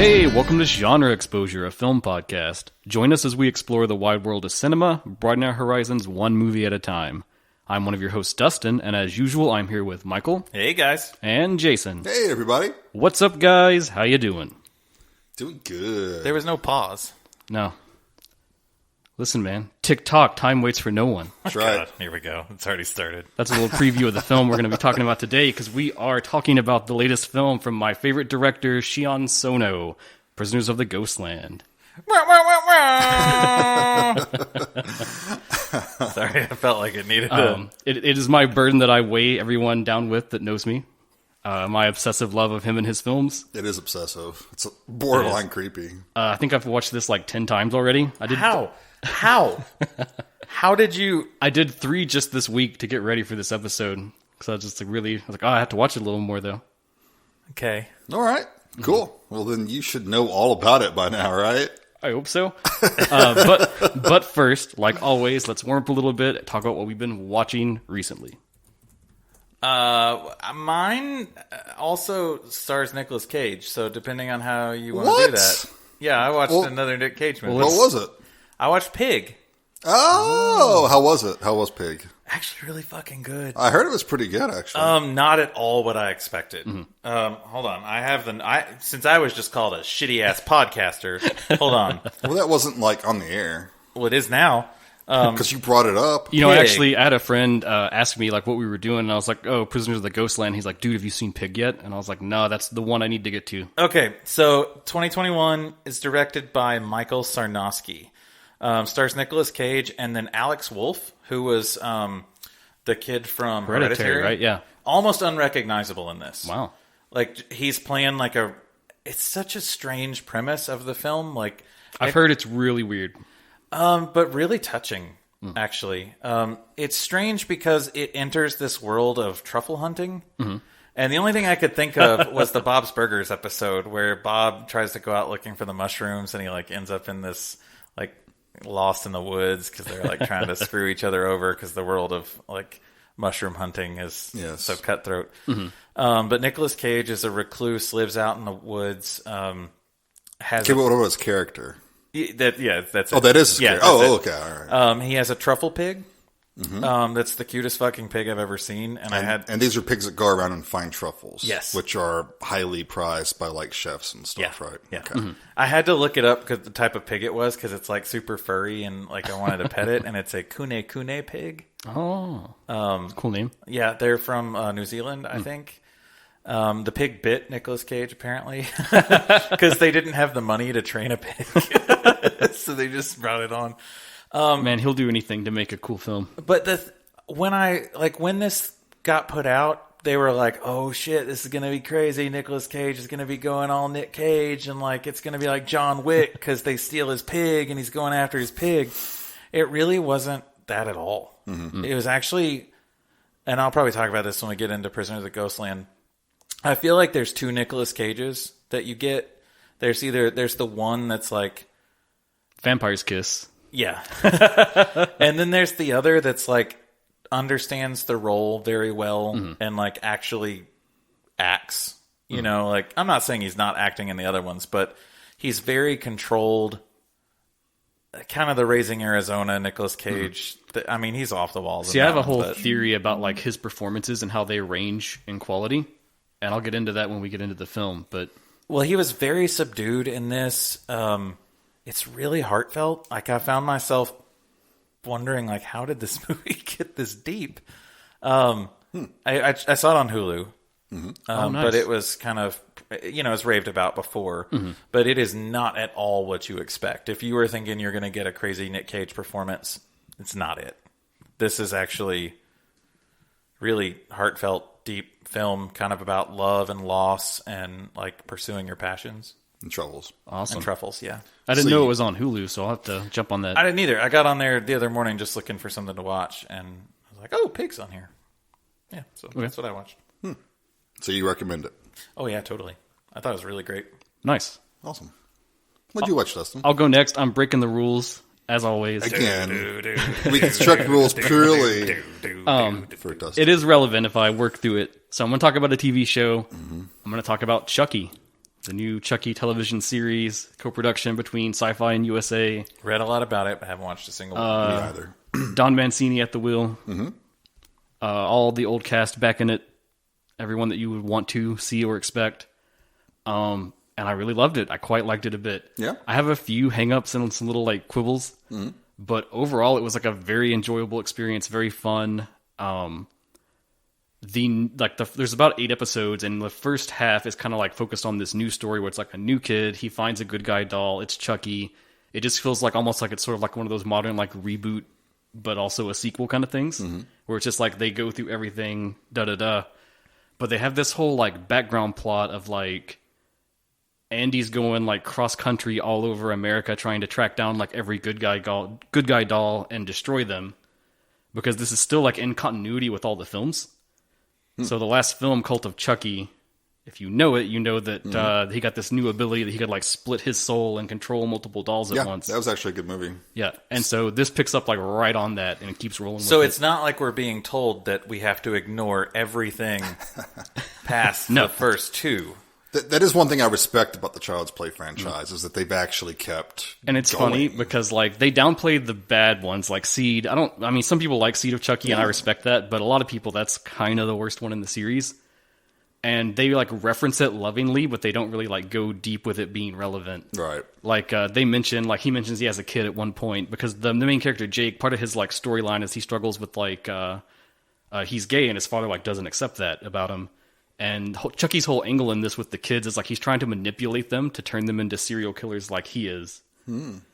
Hey, welcome to Genre Exposure, a film podcast. Join us as we explore the wide world of cinema, broaden our horizons one movie at a time. I'm one of your hosts, Dustin, and as usual, I'm here with Michael. Hey, guys. And Jason. Hey, everybody. What's up, guys? How you doing? Doing good. There was no pause. No. Listen, man. Tick-tock, time waits for no one. That's right. God, here we go. It's already started. That's a little preview of the film we're going to be talking about today, because we are talking about the latest film from my favorite director, Sion Sono, Prisoners of the Ghostland. Sorry, I felt like it needed It is my burden that I weigh everyone down with that knows me. My obsessive love of him and his films. It is obsessive. It's borderline creepy. I think I've watched this like 10 times already. How? How did you... I did 3 just this week to get ready for this episode. Because I was just like, I have to watch it a little more, though. Okay. All right. Cool. Well, then you should know all about it by now, right? I hope so. But first, like always, let's warm up a little bit and talk about what we've been watching recently. Mine also stars Nicolas Cage, so depending on how you want to do that. Yeah, I watched another Nick Cage movie. What was it? I watched Pig. Oh, how was it? How was Pig? Actually, really fucking good. I heard it was pretty good, actually. Not at all what I expected. Hold on, I have since I was just called a shitty ass podcaster. Hold on. Well, that wasn't like on the air. Well, it is now. Because you brought it up. You know, Pig. actually, I had a friend ask me like what we were doing, and I was like, "Oh, Prisoners of the Ghostland." He's like, "Dude, have you seen Pig yet?" And I was like, "No, that's the one I need to get to." Okay, so 2021 is directed by Michael Sarnowski. Stars Nicolas Cage and then Alex Wolff, who was the kid from Hereditary, right? Yeah. Almost unrecognizable in this. Wow. Like, he's playing like it's such a strange premise of the film. Like, I've heard it's really weird. but really touching, actually. It's strange because it enters this world of truffle hunting. Mm-hmm. And the only thing I could think of was the Bob's Burgers episode where Bob tries to go out looking for the mushrooms and he like ends up in this like lost in the woods because they're like trying to screw each other over because the world of like mushroom hunting is so cutthroat. Mm-hmm. But Nicolas Cage is a recluse, lives out in the woods. What was his character? That's it. Oh, that is his character. Oh, okay, all right. He has a truffle pig. Mm-hmm. That's the cutest fucking pig I've ever seen. And these are pigs that go around and find truffles. Yes. Which are highly prized by like chefs and stuff, right? Yeah. Okay. Mm-hmm. I had to look it up because the type of pig it was because it's like super furry and like I wanted to pet it and it's a kune pig. Oh. Cool name. Yeah, they're from New Zealand, I think. The pig bit Nicolas Cage apparently because they didn't have the money to train a pig, so they just brought it on. Man, he'll do anything to make a cool film. But when this got put out, they were like, "Oh shit, this is gonna be crazy. Nicolas Cage is gonna be going all Nick Cage, and like it's gonna be like John Wick because they steal his pig and he's going after his pig." It really wasn't that at all. Mm-hmm. It was actually, and I'll probably talk about this when we get into Prisoners of Ghostland. I feel like there's 2 Nicolas Cages that you get. There's the one that's like Vampire's Kiss. Yeah. And then there's the other that's like understands the role very well and like actually acts. You know, like I'm not saying he's not acting in the other ones, but he's very controlled. Kind of the Raising Arizona Nicolas Cage. I mean, he's off the walls. See, I have a whole theory about like his performances and how they range in quality. And I'll get into that when we get into the film, but... Well, he was very subdued in this. It's really heartfelt. Like, I found myself wondering, like, how did this movie get this deep? I saw it on Hulu. Mm-hmm. Nice. But it was kind of, you know, it's raved about before. Mm-hmm. But it is not at all what you expect. If you were thinking you're going to get a crazy Nick Cage performance, it's not it. This is actually really heartfelt, deep film, kind of about love and loss and like pursuing your passions. And truffles. Awesome. And truffles, yeah. I didn't know it was on Hulu, so I'll have to jump on that. I didn't either. I got on there the other morning just looking for something to watch, and I was like, oh, Pig's on here. Yeah, so that's what I watched. So you recommend it? Oh, yeah, totally. I thought it was really great. Nice. Awesome. What'd you watch, Dustin? I'll go next. I'm breaking the rules, as always. Again, we construct rules purely for Dustin. It is relevant if I work through it. So I'm going to talk about a TV show. Mm-hmm. I'm going to talk about Chucky. the new Chucky television series, co-production between Sci-Fi and USA. Read a lot about it, but haven't watched a single one. Me either. Don Mancini at the wheel. Mm-hmm. All the old cast back in it. Everyone that you would want to see or expect. And I really loved it. I quite liked it a bit. Yeah. I have a few hang-ups and some little like quibbles. Mm-hmm. But overall, it was like a very enjoyable experience, very fun. There's about 8 episodes, and the first half is kind of like focused on this new story where it's like a new kid. He finds a good guy doll. It's Chucky. It just feels like almost like it's sort of like one of those modern like reboot, but also a sequel kind of things, where it's just like they go through everything, But they have this whole like background plot of like Andy's going like cross country all over America trying to track down like every good guy doll and destroy them, because this is still like in continuity with all the films. So the last film, Cult of Chucky, if you know it, you know that he got this new ability that he could like split his soul and control multiple dolls at once. That was actually a good movie. Yeah, and so this picks up like right on that, and it keeps rolling. So with it's not like we're being told that we have to ignore everything past the first 2. That is one thing I respect about the Child's Play franchise, is that they've actually kept And it's going. funny because like they downplayed the bad ones like Seed. I mean some people like Seed of Chucky and I respect that, but a lot of people that's kind of the worst one in the series. And they like reference it lovingly, but they don't really like go deep with it being relevant. Right. Like he mentions he has a kid at one point, because the main character Jake, part of his like storyline is he struggles with like he's gay and his father like doesn't accept that about him. And Chucky's whole angle in this with the kids is like he's trying to manipulate them to turn them into serial killers like he is.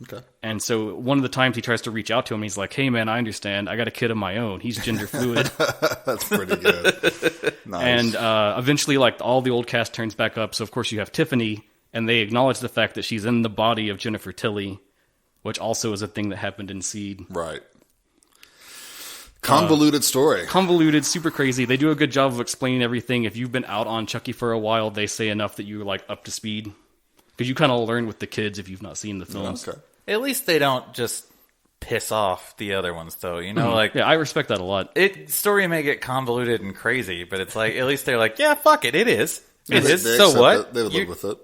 Okay. And so one of the times he tries to reach out to him, he's like, "Hey man, I understand. I got a kid of my own. He's gender fluid." That's pretty good. Nice. And eventually, like all the old cast turns back up. So of course you have Tiffany, and they acknowledge the fact that she's in the body of Jennifer Tilly, which also is a thing that happened in Seed. Right. Convoluted story. Convoluted, super crazy. They do a good job of explaining everything. If you've been out on Chucky for a while, they say enough that you're like up to speed. Because you kind of learn with the kids if you've not seen the films. Okay. At least they don't just piss off the other ones, though. You know, like Yeah, I respect that a lot. story may get convoluted and crazy, but it's like at least they're like, yeah, fuck it, it is. It They- is. they So accept what? it. They would live with it.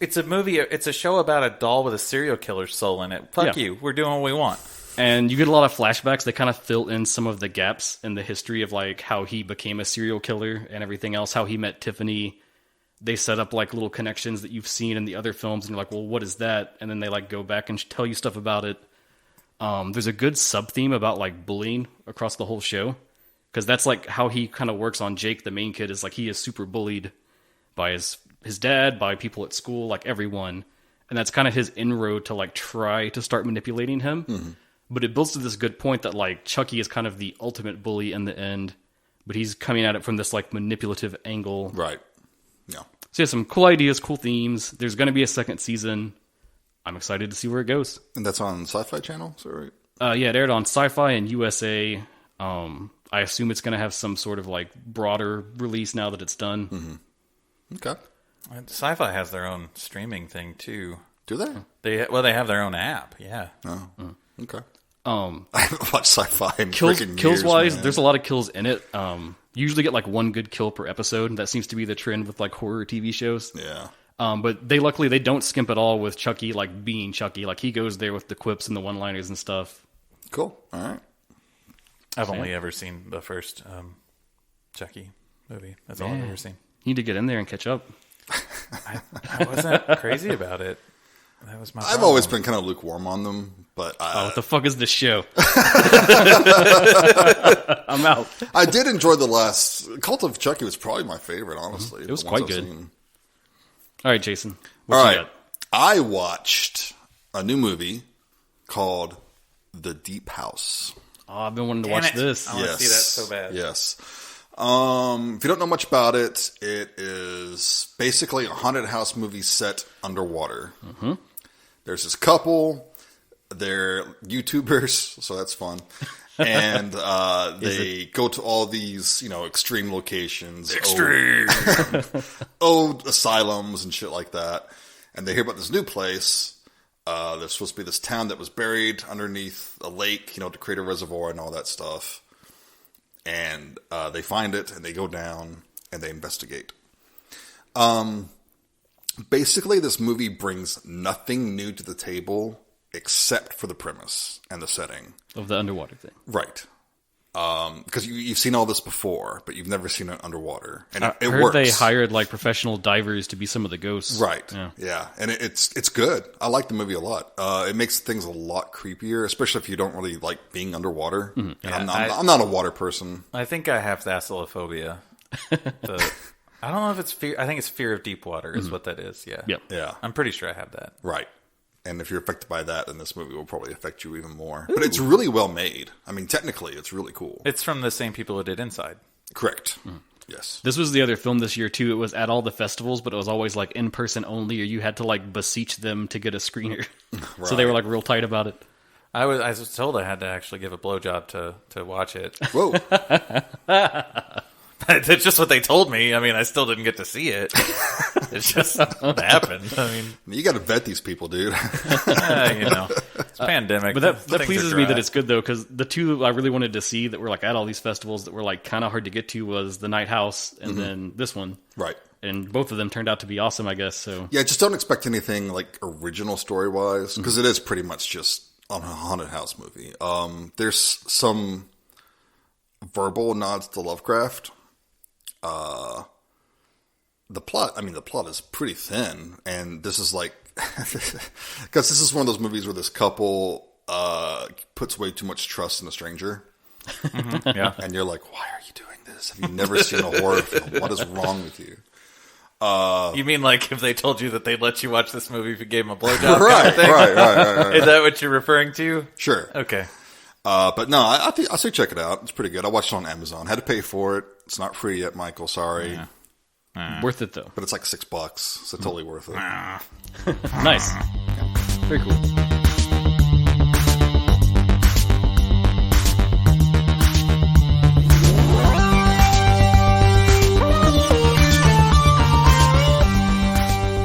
It's a movie. It's a show about a doll with a serial killer soul in it. Fuck Yeah. you. We're doing what we want. And you get a lot of flashbacks. They kind of fill in some of the gaps in the history of like how he became a serial killer and everything else, how he met Tiffany. They set up like little connections that you've seen in the other films, and you're like, well, what is that? And then they like go back and tell you stuff about it. There's a good sub-theme about like bullying across the whole show, because that's like how he kind of works on Jake, the main kid, is like he is super bullied by his dad, by people at school, like everyone. And that's kind of his inroad to like try to start manipulating him. Mm-hmm. But it builds to this good point that like Chucky is kind of the ultimate bully in the end, but he's coming at it from this like manipulative angle. Right. Yeah. So yeah, some cool ideas, cool themes. There's going to be a second season. I'm excited to see where it goes. And that's on Sci-Fi Channel? Is that right? Yeah, it aired on Sci-Fi and USA. I assume it's going to have some sort of like broader release now that it's done. Mm-hmm. Okay. Sci-Fi has their own streaming thing too. Do they? They have their own app. Yeah. Oh. Okay. I haven't watched Sci-Fi in kills freaking years, wise, man. there's a lot of kills in it. You usually get like one good kill per episode. That seems to be the trend with like horror TV shows. Yeah. But they luckily don't skimp at all with Chucky like being Chucky. Like he goes there with the quips and the one-liners and stuff. Cool. All right. I've only ever seen the first Chucky movie. That's all I've ever seen. You need to get in there and catch up. I wasn't crazy about it. That was my I've problem. always been kind of lukewarm on them, but What the fuck is this show? I'm out. I did enjoy the last Cult of Chucky. Was probably my favorite, honestly. It was the ones quite I've good. seen. All right, Jason. What All you right, got? I watched a new movie called The Deep House. Oh, I've been wanting to Damn watch it. this. I want to see that so bad. Yes. If you don't know much about it, it is basically a haunted house movie set underwater. Mm-hmm. There's this couple. They're YouTubers, so that's fun. And they go to all these, extreme locations. Extreme. Old asylums and shit like that. And they hear about this new place. There's supposed to be this town that was buried underneath a lake, to create a reservoir and all that stuff. And they find it, and they go down, and they investigate. Basically, this movie brings nothing new to the table except for the premise and the setting. Of the underwater thing. Right. Because you've seen all this before, but you've never seen it underwater. And it heard works. they hired like professional divers to be some of the ghosts. Right. Yeah. And it's good. I like the movie a lot. It makes things a lot creepier, especially if you don't really like being underwater. Mm-hmm. And I'm not a water person. I think I have thalassophobia. I don't know if it's fear. I think it's fear of deep water is what that is. Yeah. Yep. Yeah. I'm pretty sure I have that. Right. And if you're affected by that, then this movie will probably affect you even more. Ooh. But it's really well made. I mean, technically, it's really cool. It's from the same people who did Inside. Correct. Yes. This was the other film this year, too. It was at all the festivals, but it was always like in person only, or you had to like beseech them to get a screener. Right. So they were like real tight about it. I was told I had to actually give a blowjob to watch it. Whoa. That's just what they told me. I mean, I still didn't get to see it. It's just what happened. I mean, you got to vet these people, dude. It's pandemic. But that pleases me that it's good, though, because the two I really wanted to see that were like at all these festivals that were like kind of hard to get to was the Night House and then this one. Right. And both of them turned out to be awesome, I guess. So yeah, just don't expect anything like original story-wise, because it is pretty much just a haunted house movie. There's some verbal nods to Lovecraft. The plot is pretty thin, and this is like, because this is one of those movies where this couple puts way too much trust in a stranger. Mm-hmm. Yeah. And you're like, why are you doing this? Have you never seen a horror film? What is wrong with you? You mean like if they told you that they'd let you watch this movie if you gave them a blowjob? Right. Is that what you're referring to? Sure. Okay. But no, I say check it out. It's pretty good. I watched it on Amazon. Had to pay for it. It's not free yet, Michael. Sorry. Yeah. Worth it, though. But it's like $6, so totally worth it. Nice. Very cool.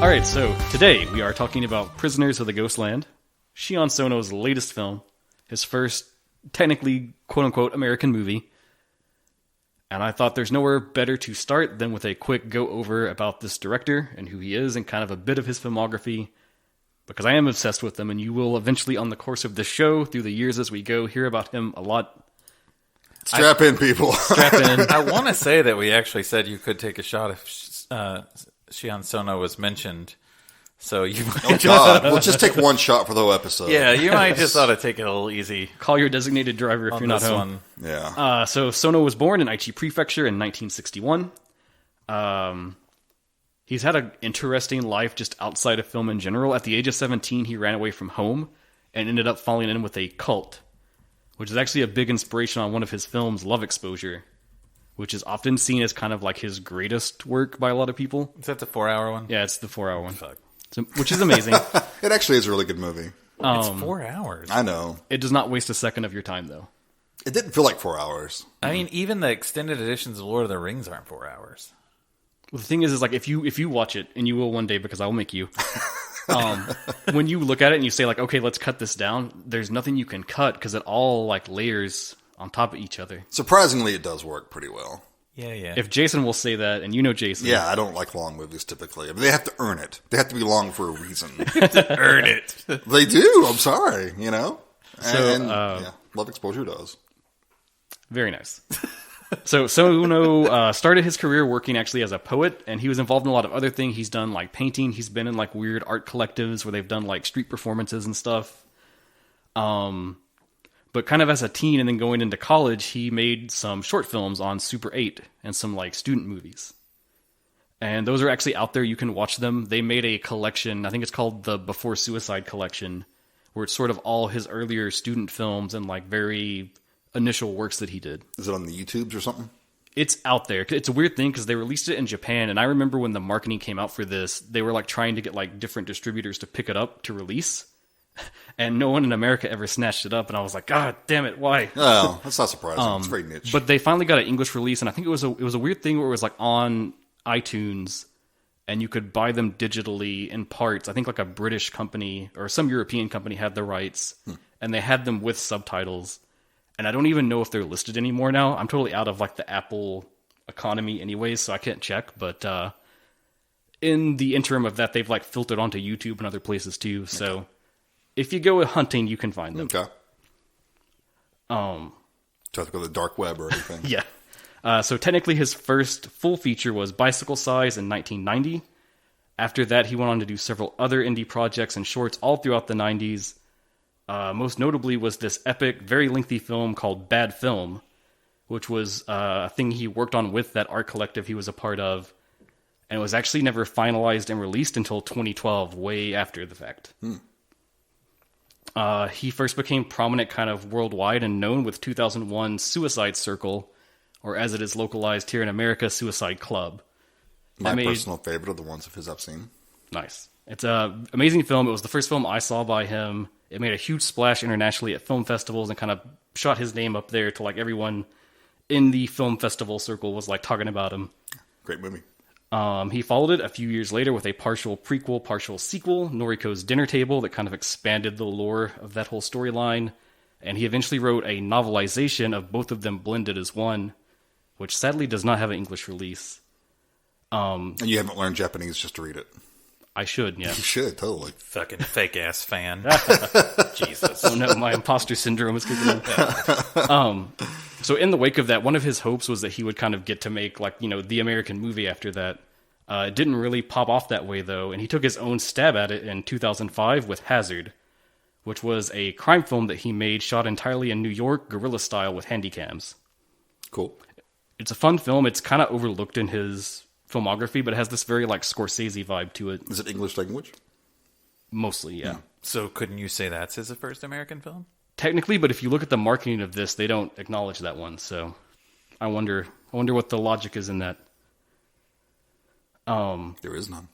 All right, so today we are talking about Prisoners of the Ghostland, Sion Sono's latest film, his first technically quote-unquote American movie. And I thought there's nowhere better to start than with a quick go-over about this director and who he is and kind of a bit of his filmography, because I am obsessed with him, and you will eventually, on the course of the show, through the years as we go, hear about him a lot. Strap in, people. Strap in. I want to say that we actually said you could take a shot if Sion Sono was mentioned. So you might God. We'll just take one shot for the whole episode. Yeah, you might just ought to take it a little easy. Call your designated driver if you're not home. One. Yeah. So Sono was born in Aichi Prefecture in 1961. He's had an interesting life just outside of film in general. At the age of 17, he ran away from home and ended up falling in with a cult, which is actually a big inspiration on one of his films, Love Exposure, which is often seen as kind of like his greatest work by a lot of people. Is that the 4-hour one? Yeah, it's the 4-hour one. Fuck. So, which is amazing. It actually is a really good movie. It's 4 hours. I know. It does not waste a second of your time, though. It didn't feel like 4 hours. I mean, even the extended editions of Lord of the Rings aren't 4 hours. Well, the thing is like if you watch it, and you will one day because I will make you, when you look at it and you say like, okay, let's cut this down, there's nothing you can cut because it all like layers on top of each other. Surprisingly, it does work pretty well. Yeah. If Jason will say that, and you know Jason. Yeah, I don't like long movies typically. I mean, they have to earn it. They have to be long for a reason. Earn it. They do. I'm sorry, So, Love Exposure does. Very nice. So Sono started his career working actually as a poet, and he was involved in a lot of other things. He's done like painting. He's been in like weird art collectives where they've done like street performances and stuff. But kind of as a teen and then going into college, he made some short films on Super 8 and some like student movies. And those are actually out there. You can watch them. They made a collection. I think it's called the Before Suicide Collection, where it's sort of all his earlier student films and like very initial works that he did. Is it on the YouTubes or something? It's out there. It's a weird thing because they released it in Japan, and I remember when the marketing came out for this, they were like trying to get like different distributors to pick it up to release. And no one in America ever snatched it up, and I was like, God damn it, why? Oh, that's not surprising. It's very niche. But they finally got an English release, and I think it was a weird thing where it was like on iTunes, and you could buy them digitally in parts. I think like a British company or some European company had the rights, and they had them with subtitles. And I don't even know if they're listed anymore now. I'm totally out of like the Apple economy anyways, so I can't check. But in the interim of that, they've like filtered onto YouTube and other places too. So if you go hunting, you can find them. Okay. Do I have to go to the dark web or anything? Yeah. So technically his first full feature was Bicycle Size in 1990. After that, he went on to do several other indie projects and shorts all throughout the 90s. Most notably was this epic, very lengthy film called Bad Film, which was a thing he worked on with that art collective he was a part of. And it was actually never finalized and released until 2012, way after the fact. He first became prominent kind of worldwide and known with 2001's Suicide Circle, or as it is localized here in America, Suicide Club. My personal favorite of the ones of his I've seen. Nice. It's an amazing film. It was the first film I saw by him. It made a huge splash internationally at film festivals and kind of shot his name up there to like everyone in the film festival circle was like talking about him. Great movie. He followed it a few years later with a partial prequel, partial sequel, Noriko's Dinner Table, that kind of expanded the lore of that whole storyline. And he eventually wrote a novelization of both of them blended as one, which sadly does not have an English release. And you haven't learned Japanese just to read it. I should, yeah. You should, totally. Fucking fake ass fan. Jesus. Oh no, my imposter syndrome is kicking in. So in the wake of that, one of his hopes was that he would kind of get to make like, you know, the American movie after that. It didn't really pop off that way though, and he took his own stab at it in 2005 with Hazard, which was a crime film that he made shot entirely in New York, guerrilla style with handycams. Cool. It's a fun film. It's kind of overlooked in his filmography, but it has this very like Scorsese vibe to it. Is it English language? Mostly, yeah. So couldn't you say that's his first American film? Technically, but if you look at the marketing of this, they don't acknowledge that one. So I wonder what the logic is in that. There is none.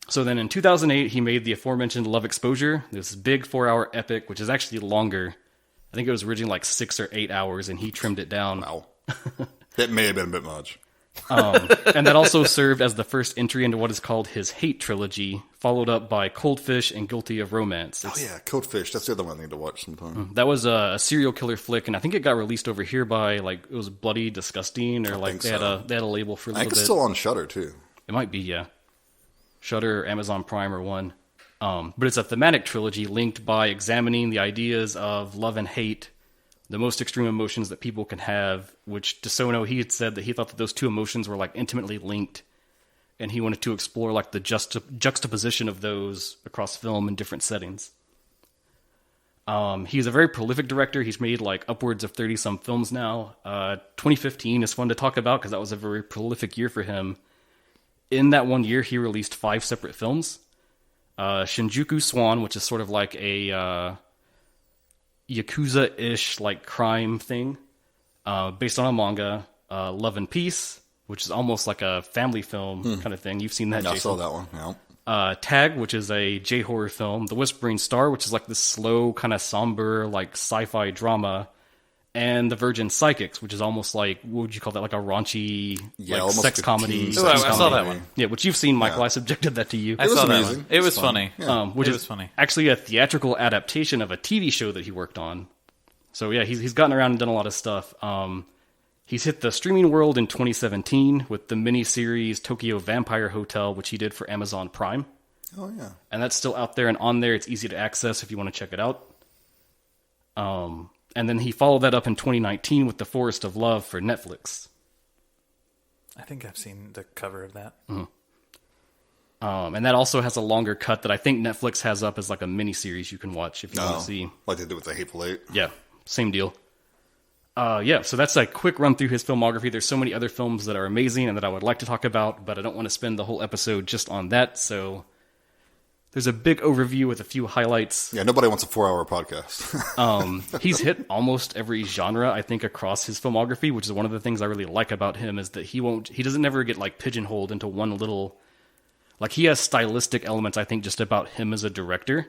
So then in 2008, he made the aforementioned Love Exposure, this big 4-hour epic, which is actually longer. I think it was originally like 6 or 8 hours, and he trimmed it down. Wow. That may have been a bit much. And that also served as the first entry into what is called his Hate trilogy, followed up by Coldfish and Guilty of Romance. Oh yeah, Coldfish. That's the other one I need to watch sometime. That was a serial killer flick, and I think it got released over here by like it was Bloody Disgusting, or like they had a label for a little I think it's bit. still on Shudder too. It might be, yeah. Shudder, Amazon Prime, or one. But it's a thematic trilogy linked by examining the ideas of love and hate, the most extreme emotions that people can have, which Sono, he had said that he thought that those two emotions were like intimately linked, and he wanted to explore like the juxtaposition of those across film in different settings. He's a very prolific director. He's made like upwards of 30-some films now. 2015 is fun to talk about because that was a very prolific year for him. In that one year, he released 5 separate films. Shinjuku Swan, which is sort of like a Yakuza-ish like crime thing, based on a manga. Love and Peace, which is almost like a family film kind of thing. You've seen that, Yeah, Jason. I saw that one. Yeah. Tag, which is a J-horror film. The Whispering Star, which is like this slow, kind of somber, like sci-fi drama. And The Virgin Psychics, which is almost like, what would you call that? Like a raunchy, like almost sex like a comedy. teen Oh, I sex saw comedy. that one. Yeah, which you've seen, Michael. I subjected that to you. I was saw that amazing. one. It was fun. funny. Yeah. Which It is was funny. actually a theatrical adaptation of a TV show that he worked on. So yeah, he's gotten around and done a lot of stuff. He's hit the streaming world in 2017 with the miniseries Tokyo Vampire Hotel, which he did for Amazon Prime. Oh yeah. And that's still out there and on there. It's easy to access if you want to check it out. And then he followed that up in 2019 with The Forest of Love for Netflix. I think I've seen the cover of that. And that also has a longer cut that I think Netflix has up as like a miniseries you can watch if you want to see. Like they did with the Hateful Eight. Yeah, same deal. Yeah, so that's a quick run through his filmography. There's so many other films that are amazing and that I would like to talk about, but I don't want to spend the whole episode just on that, so there's a big overview with a few highlights. Yeah, nobody wants a 4-hour podcast. He's hit almost every genre, I think, across his filmography, which is one of the things I really like about him, is that he doesn't ever get like pigeonholed into one little, like he has stylistic elements, I think, just about him as a director,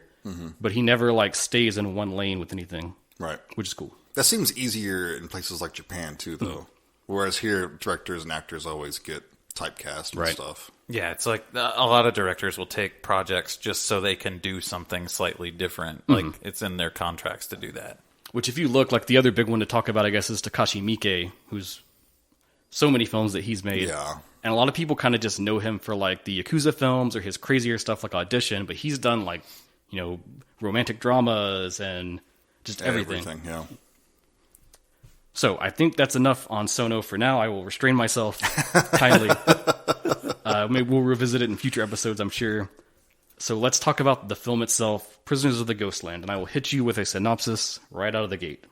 but he never like stays in one lane with anything. Right. Which is cool. That seems easier in places like Japan too, though. Whereas here, directors and actors always get typecast and stuff. Yeah, it's like a lot of directors will take projects just so they can do something slightly different. Like it's in their contracts to do that. Which, if you look, like the other big one to talk about, I guess, is Takashi Miike, who's so many films that he's made. Yeah. And a lot of people kind of just know him for like the Yakuza films or his crazier stuff like Audition, but he's done like, romantic dramas and just everything. Yeah. So I think that's enough on Sono for now. I will restrain myself kindly. Maybe we'll revisit it in future episodes, I'm sure. So let's talk about the film itself, Prisoners of the Ghostland, and I will hit you with a synopsis right out of the gate.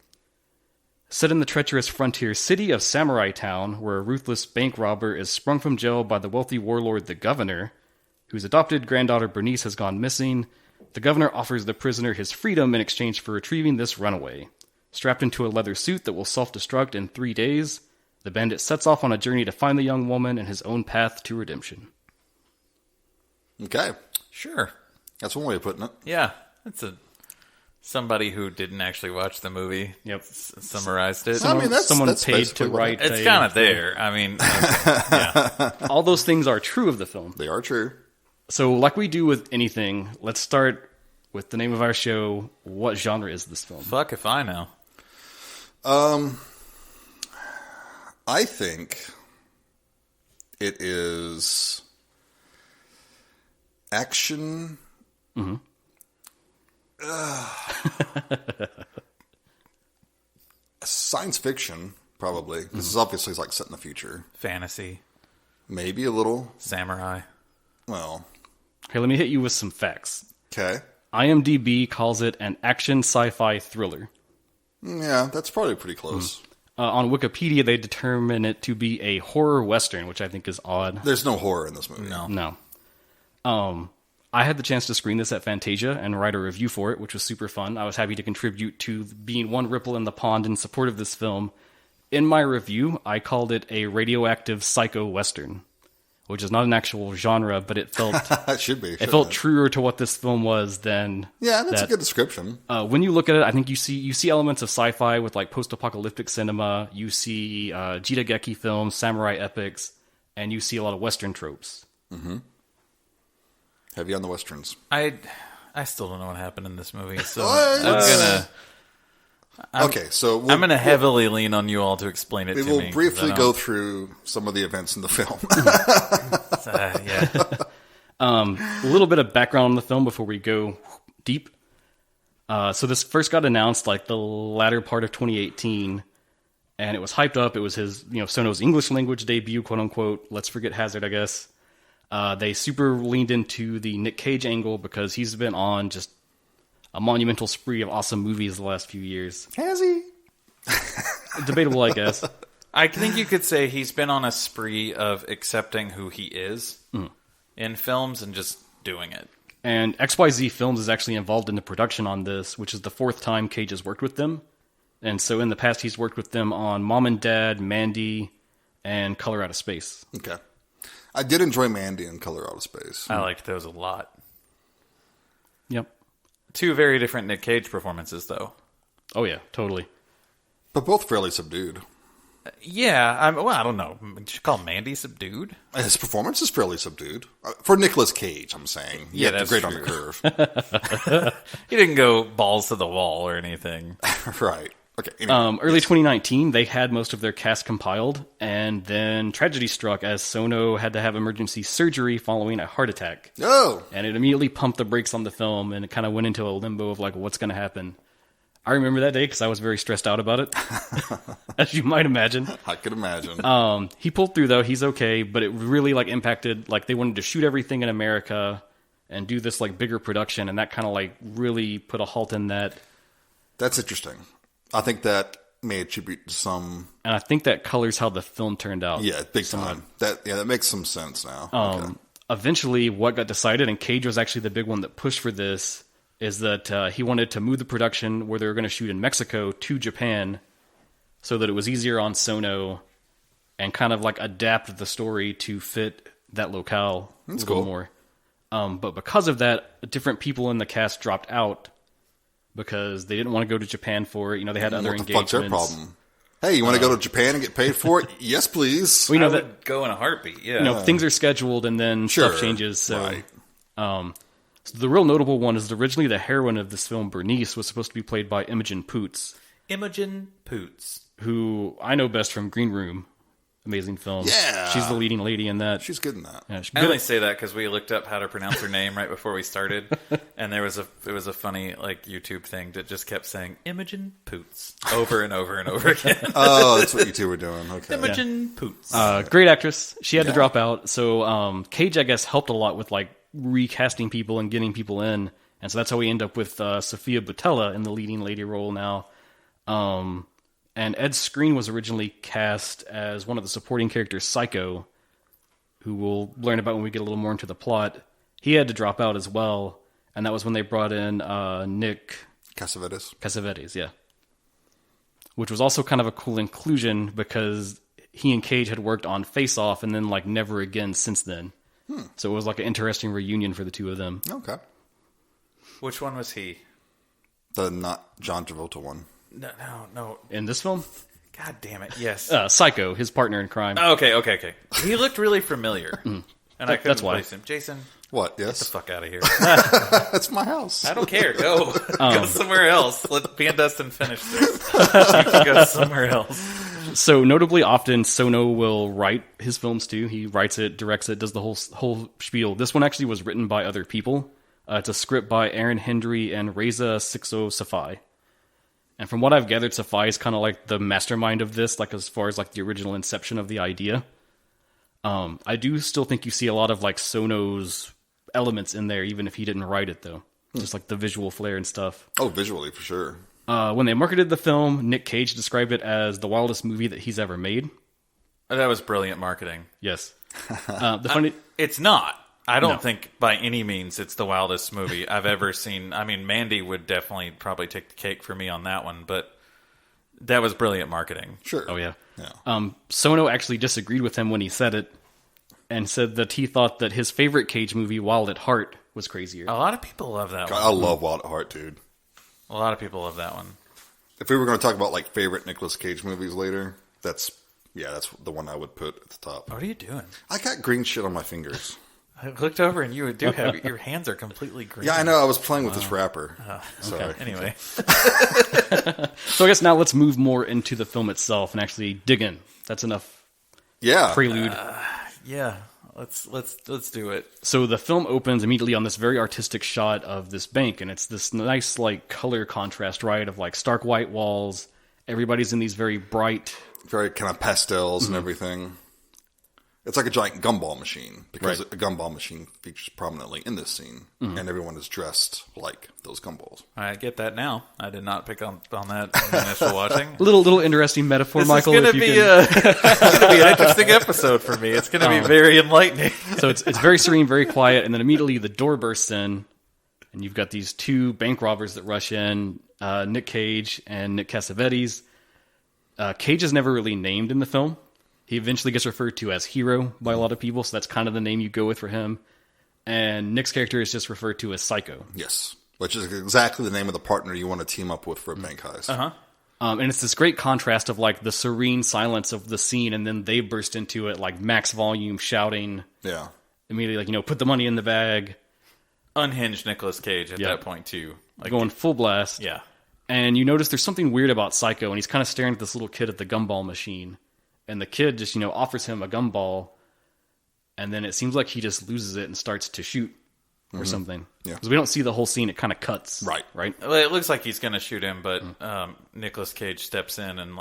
Set in the treacherous frontier city of Samurai Town, where a ruthless bank robber is sprung from jail by the wealthy warlord the Governor, whose adopted granddaughter Bernice has gone missing, the Governor offers the prisoner his freedom in exchange for retrieving this runaway. Strapped into a leather suit that will self-destruct in 3 days, the bandit sets off on a journey to find the young woman and his own path to redemption. Okay. Sure. That's one way of putting it. Yeah. That's somebody who didn't actually watch the movie. Yep. Summarized it. Someone that's paid to basically what write. It's kind of there. I mean, yeah. All those things are true of the film. They are true. So, like we do with anything, let's start with the name of our show. What genre is this film? Fuck if I know. I think it is action. Mm-hmm. Science fiction, probably. This is obviously like set in the future. Fantasy. Maybe a little. Samurai. Well. Here, let me hit you with some facts. Okay. IMDb calls it an action sci-fi thriller. Yeah, that's probably pretty close. On Wikipedia, they determine it to be a horror western, which I think is odd. There's no horror in this movie. No. I had the chance to screen this at Fantasia and write a review for it, which was super fun. I was happy to contribute to being one ripple in the pond in support of this film. In my review, I called it a radioactive psycho western, which is not an actual genre, but it felt It should be. it felt truer to what this film was than Yeah, that's a good description. when you look at it, I think you see elements of sci-fi with like post-apocalyptic cinema. You see Jitageki films, samurai epics, and you see a lot of Western tropes. Mm-hmm. Heavy on the Westerns. I still don't know what happened in this movie, so I'm gonna heavily lean on you all to explain it to me. We will briefly go through some of the events in the film. A little bit of background on the film before we go deep. So this first got announced like the latter part of 2018, and it was hyped up. It was his, Sono's English language debut, quote unquote. Let's forget Hazard, I guess. They super leaned into the Nick Cage angle because he's been on just a monumental spree of awesome movies the last few years. Has he? Debatable, I guess. I think you could say he's been on a spree of accepting who he is in films and just doing it. And XYZ Films is actually involved in the production on this, which is the fourth time Cage has worked with them. And so in the past, he's worked with them on Mom and Dad, Mandy, and Color Out of Space. Okay. I did enjoy Mandy and Color Out of Space. I liked those a lot. Yep. Two very different Nick Cage performances, though. Oh, yeah, totally. But both fairly subdued. Yeah, I don't know. Did you call Mandy subdued? His performance is fairly subdued. For Nicolas Cage, I'm saying. Yeah, that's that's great true. on the curve. He didn't go balls to the wall or anything. Right. Okay. Anyway. Early 2019, they had most of their cast compiled, and then tragedy struck as Sono had to have emergency surgery following a heart attack. Oh! And it immediately pumped the brakes on the film, and it kind of went into a limbo of like, what's going to happen? I remember that day because I was very stressed out about it, as you might imagine. I could imagine. He pulled through, though. He's okay, but it really like impacted, like they wanted to shoot everything in America and do this like bigger production, and that kind of like really put a halt in that. That's interesting. I think that may attribute to some... And I think that colors how the film turned out. Yeah, big time. That makes some sense now. Okay. Eventually, what got decided, and Cage was actually the big one that pushed for this, is that he wanted to move the production where they were going to shoot in Mexico to Japan so that it was easier on Sono and kind of like adapt the story to fit that locale a little more. But because of that, different people in the cast dropped out because they didn't want to go to Japan for it. They had other engagements. What's their problem? Hey, you want to go to Japan and get paid for it? Yes, please. Well, I would go in a heartbeat, yeah. Things are scheduled and then stuff changes. So, right. So the real notable one is that originally the heroine of this film, Bernice, was supposed to be played by Imogen Poots. Imogen Poots. Who I know best from Green Room. Amazing film. Yeah. She's the leading lady in that. She's good in that. Yeah, she's I good only at- say that because we looked up how to pronounce her name right before we started, and it was a funny like YouTube thing that just kept saying Imogen Poots over and over and over again. Oh, that's what you two were doing. Okay. Imogen Poots. great actress. She had to drop out. So Cage, I guess, helped a lot with like recasting people and getting people in. And so that's how we end up with Sophia Boutella in the leading lady role now. And Ed Skrein was originally cast as one of the supporting characters, Psycho, who we'll learn about when we get a little more into the plot. He had to drop out as well, and that was when they brought in Nick Cassavetes. yeah. Which was also kind of a cool inclusion because he and Cage had worked on Face Off and then like never again since then. So it was like an interesting reunion for the two of them. Okay. Which one was he? The not John Travolta one. No. In this film? God damn it! Yes. Psycho, his partner in crime. Okay. He looked really familiar, and I couldn't that's why. place him. Jason, What? get the Yes. fuck out of here! That's my house. I don't care. Go somewhere else. Let me and Dustin finish this. You can go somewhere else. So notably, often Sono will write his films too. He writes it, directs it, does the whole spiel. This one actually was written by other people. It's a script by Aaron Hendry and Reza Sixo Safai. And from what I've gathered, Safai is kind of like the mastermind of this, like as far as like the original inception of the idea. I do still think you see a lot of like Sono's elements in there, even if he didn't write it though. Just like the visual flair and stuff. Oh, visually for sure. When they marketed the film, Nick Cage described it as the wildest movie that he's ever made. That was brilliant marketing. Yes. The funny... It's not. I don't No. think by any means it's the wildest movie I've ever seen. I mean, Mandy would definitely probably take the cake for me on that one, but that was brilliant marketing. Sure. Oh, yeah. Yeah. Sono actually disagreed with him when he said it and said that he thought that his favorite Cage movie, Wild at Heart, was crazier. A lot of people love that one. I love Wild at Heart, dude. A lot of people love that one. If we were going to talk about like favorite Nicolas Cage movies later, that's the one I would put at the top. What are you doing? I got green shit on my fingers. I looked over and you do have your hands are completely green. Yeah, I know. I was playing with this wrapper. Sorry. Anyway, So I guess now let's move more into the film itself and actually dig in. That's enough Yeah. prelude. yeah, let's do it. So the film opens immediately on this very artistic shot of this bank, and it's this nice like color contrast, right? Of like stark white walls. Everybody's in these very bright. Very kind of pastels and everything. It's like a giant gumball machine because Right. a gumball machine features prominently in this scene, and everyone is dressed like those gumballs. I get that now. I did not pick on that in the initial watching. Little interesting metaphor, This Michael. is if going to you be can- it's going to be an interesting episode for me. It's going to be very enlightening. So it's very serene, very quiet, and then immediately the door bursts in, and you've got these two bank robbers that rush in, Nick Cage and Nick Cassavetes. Cage is never really named in the film. He eventually gets referred to as Hero by a lot of people, so that's kind of the name you go with for him. And Nick's character is just referred to as Psycho. Yes, which is exactly the name of the partner you want to team up with for a bank heist. And it's this great contrast of like the serene silence of the scene, and then they burst into it like max volume, shouting Yeah. immediately, like, put the money in the bag, Unhinged Nicolas Cage at that point too. Like, going full blast. yeah. And you notice there's something weird about Psycho, and he's kind of staring at this little kid at the gumball machine. And the kid just, offers him a gumball, and then it seems like he just loses it and starts to shoot or something. Yeah. Because we don't see the whole scene, it kind of cuts. Right. Right? Well, it looks like he's going to shoot him, but Nicolas Cage steps in and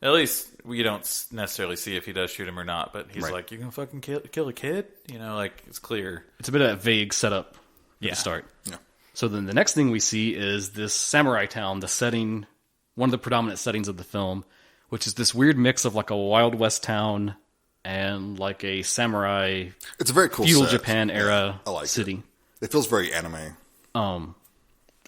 at least we don't necessarily see if he does shoot him or not. But he's Right. like, "You gonna fucking kill a kid?" It's clear. It's a bit of that vague setup at Yeah. the start. Yeah. So then the next thing we see is this samurai town, the setting, one of the predominant settings of the film, which is this weird mix of like a Wild West town and like a samurai It's a very cool feudal set. Japan era I like city. It feels very anime.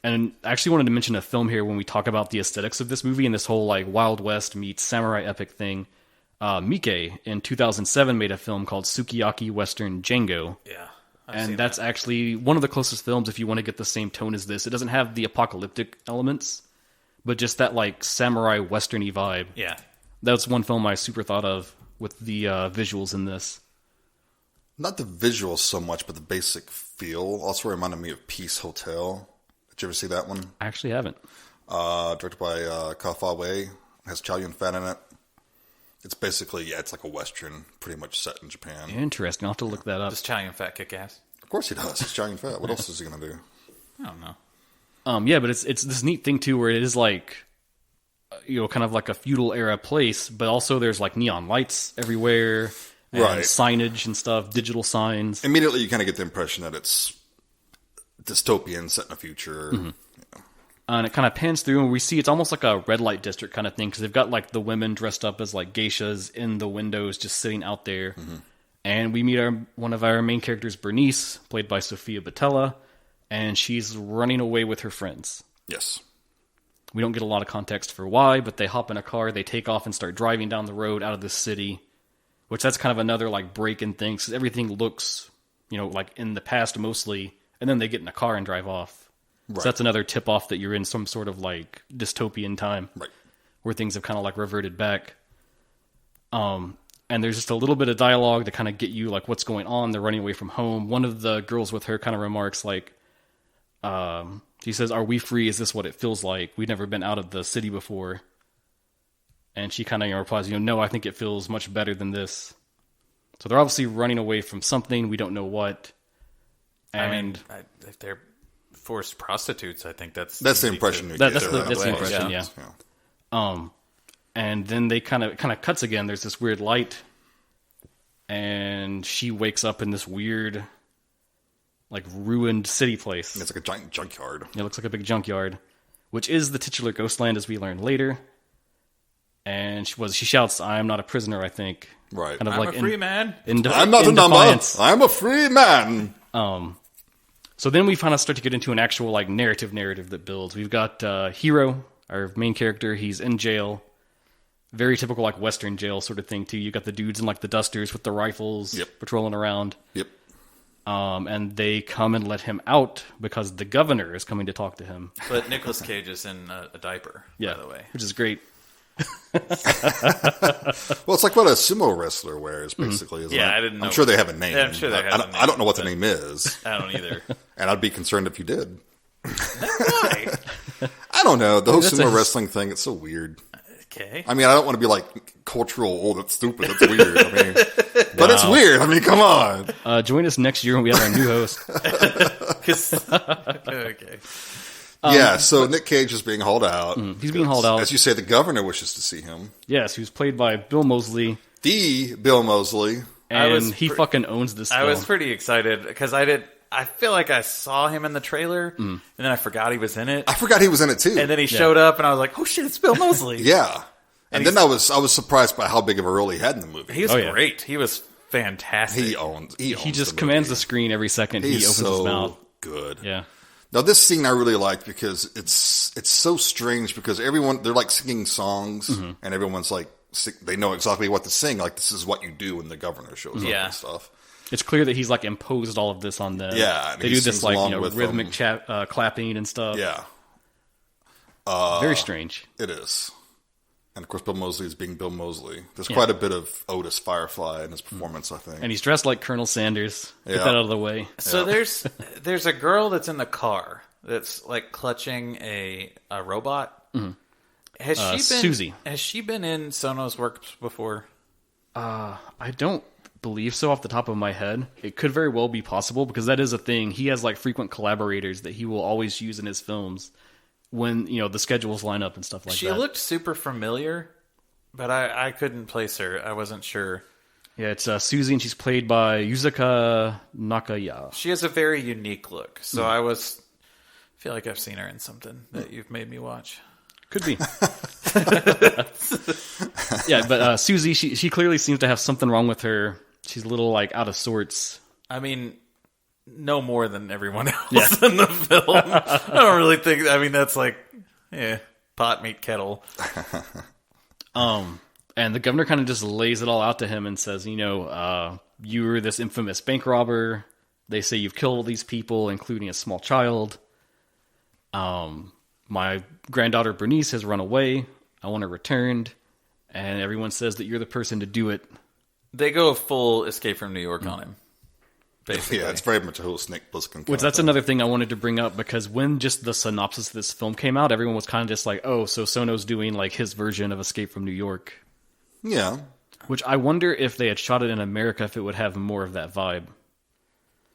And I actually wanted to mention a film here when we talk about the aesthetics of this movie and this whole like Wild West meets samurai epic thing. Mike in 2007 made a film called Sukiyaki Western Django. Yeah, And that's actually one of the closest films if you want to get the same tone as this. It doesn't have the apocalyptic elements, but just that like samurai westerny vibe. yeah. That's one film I super thought of with the visuals in this. Not the visuals so much, but the basic feel. Also reminded me of Peace Hotel. Did you ever see that one? I actually haven't. Directed by Ka Fa Wei. Has Chow Yun Fat in it. It's basically, it's like a Western, pretty much set in Japan. Interesting. I'll have to look that up. Does Italian fat kick ass? Of course he does. He's giant fat. What else is he going to do? I don't know. Yeah, but it's this neat thing too, where it is like, kind of like a feudal era place, but also there's like neon lights everywhere, and Right. signage and stuff, digital signs. Immediately you kind of get the impression that it's dystopian, set in the future. Mm-hmm. And it kind of pans through, and we see it's almost like a red light district kind of thing, because they've got like the women dressed up as like geishas in the windows, just sitting out there. Mm-hmm. And we meet one of our main characters, Bernice, played by Sofia Boutella, and she's running away with her friends. Yes. We don't get a lot of context for why, but they hop in a car, they take off and start driving down the road out of the city, which that's kind of another like break in things, because everything looks, like in the past mostly, and then they get in a car and drive off. Right. So that's another tip off that you're in some sort of like dystopian time, right, where things have kind of like reverted back. And there's just a little bit of dialogue to kind of get you like what's going on. They're running away from home. One of the girls with her kind of remarks like, she says, "Are we free? Is this what it feels like? We've never been out of the city before." And she kind of replies, "No, I think it feels much better than this." So they're obviously running away from something. We don't know what. And if they're forced prostitutes, I think that's the impression you that's get. the impression, yeah. And then they kind of cuts again. There's this weird light, and she wakes up in this weird, like ruined city place. It's like a giant junkyard. It looks like a big junkyard, which is the titular Ghostland, as we learn later. And she shouts, "I am not a prisoner." I think, right? Kind of I'm like a free man. I'm not a number. I'm a free man. So then we kind of start to get into an actual like narrative that builds. We've got Hiro, our main character. He's in jail. Very typical like Western jail sort of thing too. You got the dudes in like the dusters with the rifles, patrolling around. Yep. And they come and let him out because the governor is coming to talk to him. But Nicolas Cage is in a diaper, by the way. Which is great. Well, it's like what a sumo wrestler wears, basically. Isn't it? I didn't know. I'm sure they have a name. Yeah, I'm sure they have a name. I don't know what the name is. I don't either. And I'd be concerned if you did. Why? I don't know. The whole sumo wrestling thing, it's so weird. Okay. I mean, I don't want to be like cultural, that's stupid, that's weird. I mean, but it's weird. I mean, come on. Join us next year when we have our new host. Okay. So Nick Cage is being hauled out. He's being hauled out. As you say, the governor wishes to see him. Yes, he was played by Bill Moseley. The Bill Moseley. And he fucking owns this film. I was pretty excited because I feel like I saw him in the trailer, and then I forgot he was in it. I forgot he was in it too. And then he showed up, and I was like, "Oh shit, it's Bill Moseley!" Yeah, and then I was surprised by how big of a role he had in the movie. He was great. He was fantastic. He owns. He just commands the screen every second he opens his mouth. Good. Yeah. Now this scene I really liked because it's so strange because they're like singing songs and everyone's like they know exactly what to sing. Like this is what you do when the governor shows up and stuff. It's clear that he's like imposed all of this on them. Yeah, they do this like rhythmic clapping and stuff. Yeah, very strange. It is, and of course Bill Moseley is being Bill Moseley. There's quite a bit of Otis Firefly in his performance, I think. And he's dressed like Colonel Sanders. Get that out of the way. So there's a girl that's in the car that's like clutching a robot. Mm-hmm. Has she been Susie? Has she been in Sono's work before? I don't believe so off the top of my head. It could very well be possible because that is a thing. He has like frequent collaborators that he will always use in his films when the schedules line up and stuff like that. She looked super familiar, but I couldn't place her. I wasn't sure. Yeah, it's Susie, and she's played by Yuzuka Nakaya. She has a very unique look, so I feel like I've seen her in something that you've made me watch. Could be. Yeah, but Susie, she clearly seems to have something wrong with her. She's a little like out of sorts. I mean, no more than everyone else in the film. I don't really think. I mean, that's like, pot meet kettle. And the governor kind of just lays it all out to him and says, you were this infamous bank robber. They say you've killed all these people, including a small child. My granddaughter Bernice has run away. I want her returned. And everyone says that you're the person to do it. They go full Escape from New York on him. Basically. Yeah, it's very much a whole Snake Plissken. Which that's another thing I wanted to bring up because when just the synopsis of this film came out, everyone was kind of just like, oh, so Sono's doing like his version of Escape from New York. Yeah. Which I wonder if they had shot it in America, if it would have more of that vibe.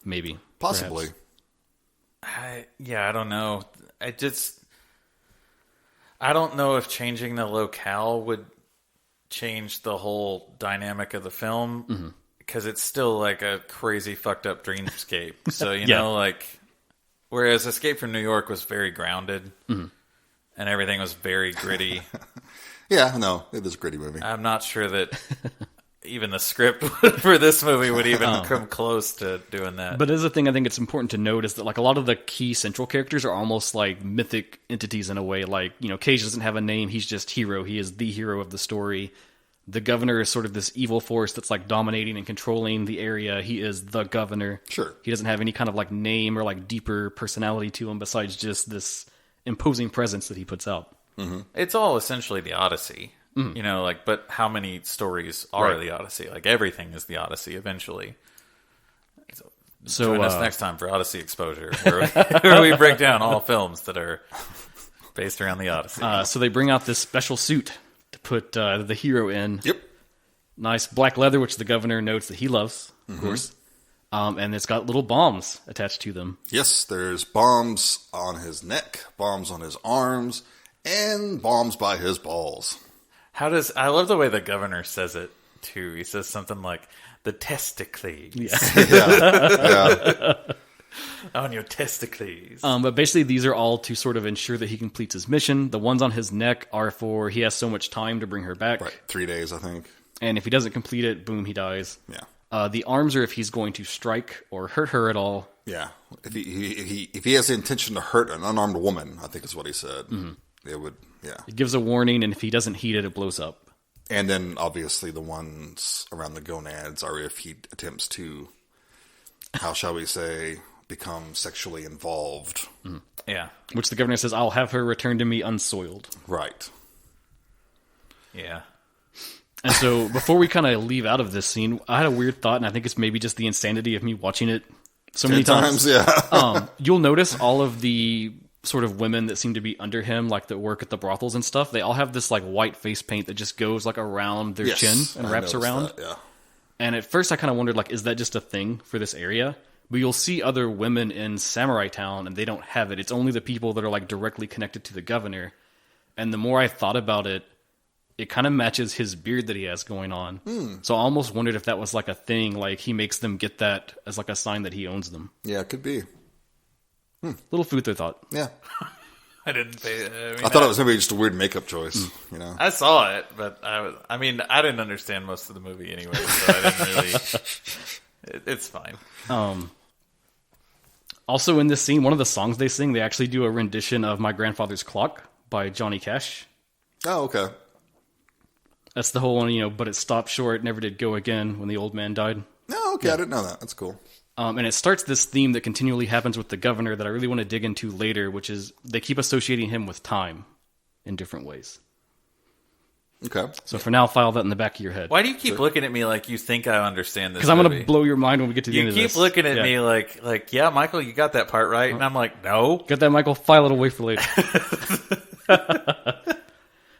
Maybe. Possibly. Perhaps. I don't know. I don't know if changing the locale would change the whole dynamic of the film, because it's still like a crazy fucked up dreamscape. So, you know, like, whereas Escape from New York was very grounded and everything was very gritty. Yeah, no, it is a gritty movie. I'm not sure that even the script for this movie would even come close to doing that. But as a thing I think it's important to note is that like a lot of the key central characters are almost like mythic entities in a way. Like, you know, Cage doesn't have a name, he's just hero. He is the hero of the story. The governor is sort of this evil force that's like dominating and controlling the area. He is the governor. Sure. He doesn't have any kind of like name or like deeper personality to him besides just this imposing presence that he puts out. It's all essentially the Odyssey. You know, like, but how many stories are the Odyssey? Like, everything is the Odyssey eventually. So join us next time for Odyssey Exposure, where we break down all films that are based around the Odyssey. So they bring out this special suit to put the hero in. Yep. Nice black leather, which the governor notes that he loves, of course. And it's got little bombs attached to them. Yes, there's bombs on his neck, bombs on his arms, and bombs by his balls. I love the way the governor says it, too. He says something like, the testicles. Yeah. On your testicles. But basically, these are all to sort of ensure that he completes his mission. The ones on his neck are for he has so much time to bring her back. Right, 3 days, I think. And if he doesn't complete it, boom, he dies. Yeah. The arms are if he's going to strike or hurt her at all. Yeah. If he has the intention to hurt an unarmed woman, I think is what he said. It would, yeah. It gives a warning, and if he doesn't heed it, it blows up. And then, obviously, the ones around the gonads are if he attempts to, how shall we say, become sexually involved. Yeah. Which the governor says, I'll have her return to me unsoiled. Right. Yeah. And so, before we kind of leave out of this scene, I had a weird thought, and I think it's maybe just the insanity of me watching it so many times. Yeah. You'll notice all of the sort of women that seem to be under him, like that work at the brothels and stuff, they all have this like white face paint that just goes like around their chin and wraps around. That, yeah. And at first I kind of wondered, like, is that just a thing for this area? But you'll see other women in Samurai Town and they don't have it. It's only the people that are like directly connected to the governor. And the more I thought about it, it kind of matches his beard that he has going on. So I almost wondered if that was like a thing, like he makes them get that as like a sign that he owns them. Yeah, it could be. Little food for thought. Yeah. I didn't pay. I thit it was maybe just a weird makeup choice, you know? I saw it, but I didn't understand most of the movie anyway, so I didn't really. It's fine. Also in this scene, one of the songs they sing, they actually do a rendition of My Grandfather's Clock by Johnny Cash. Oh, okay. That's the whole one, you know, but it stopped short, never did go again when the old man died. No, okay, I didn't know that. That's cool. And it starts this theme that continually happens with the governor that I really want to dig into later, which is they keep associating him with time in different ways. Okay. So for now, file that in the back of your head. Why do you keep looking at me like you think I understand this? Because I'm going to blow your mind when we get to the end of this. You keep looking at me like, yeah, Michael, you got that part right. And I'm like, no. Got that, Michael? File it away for later.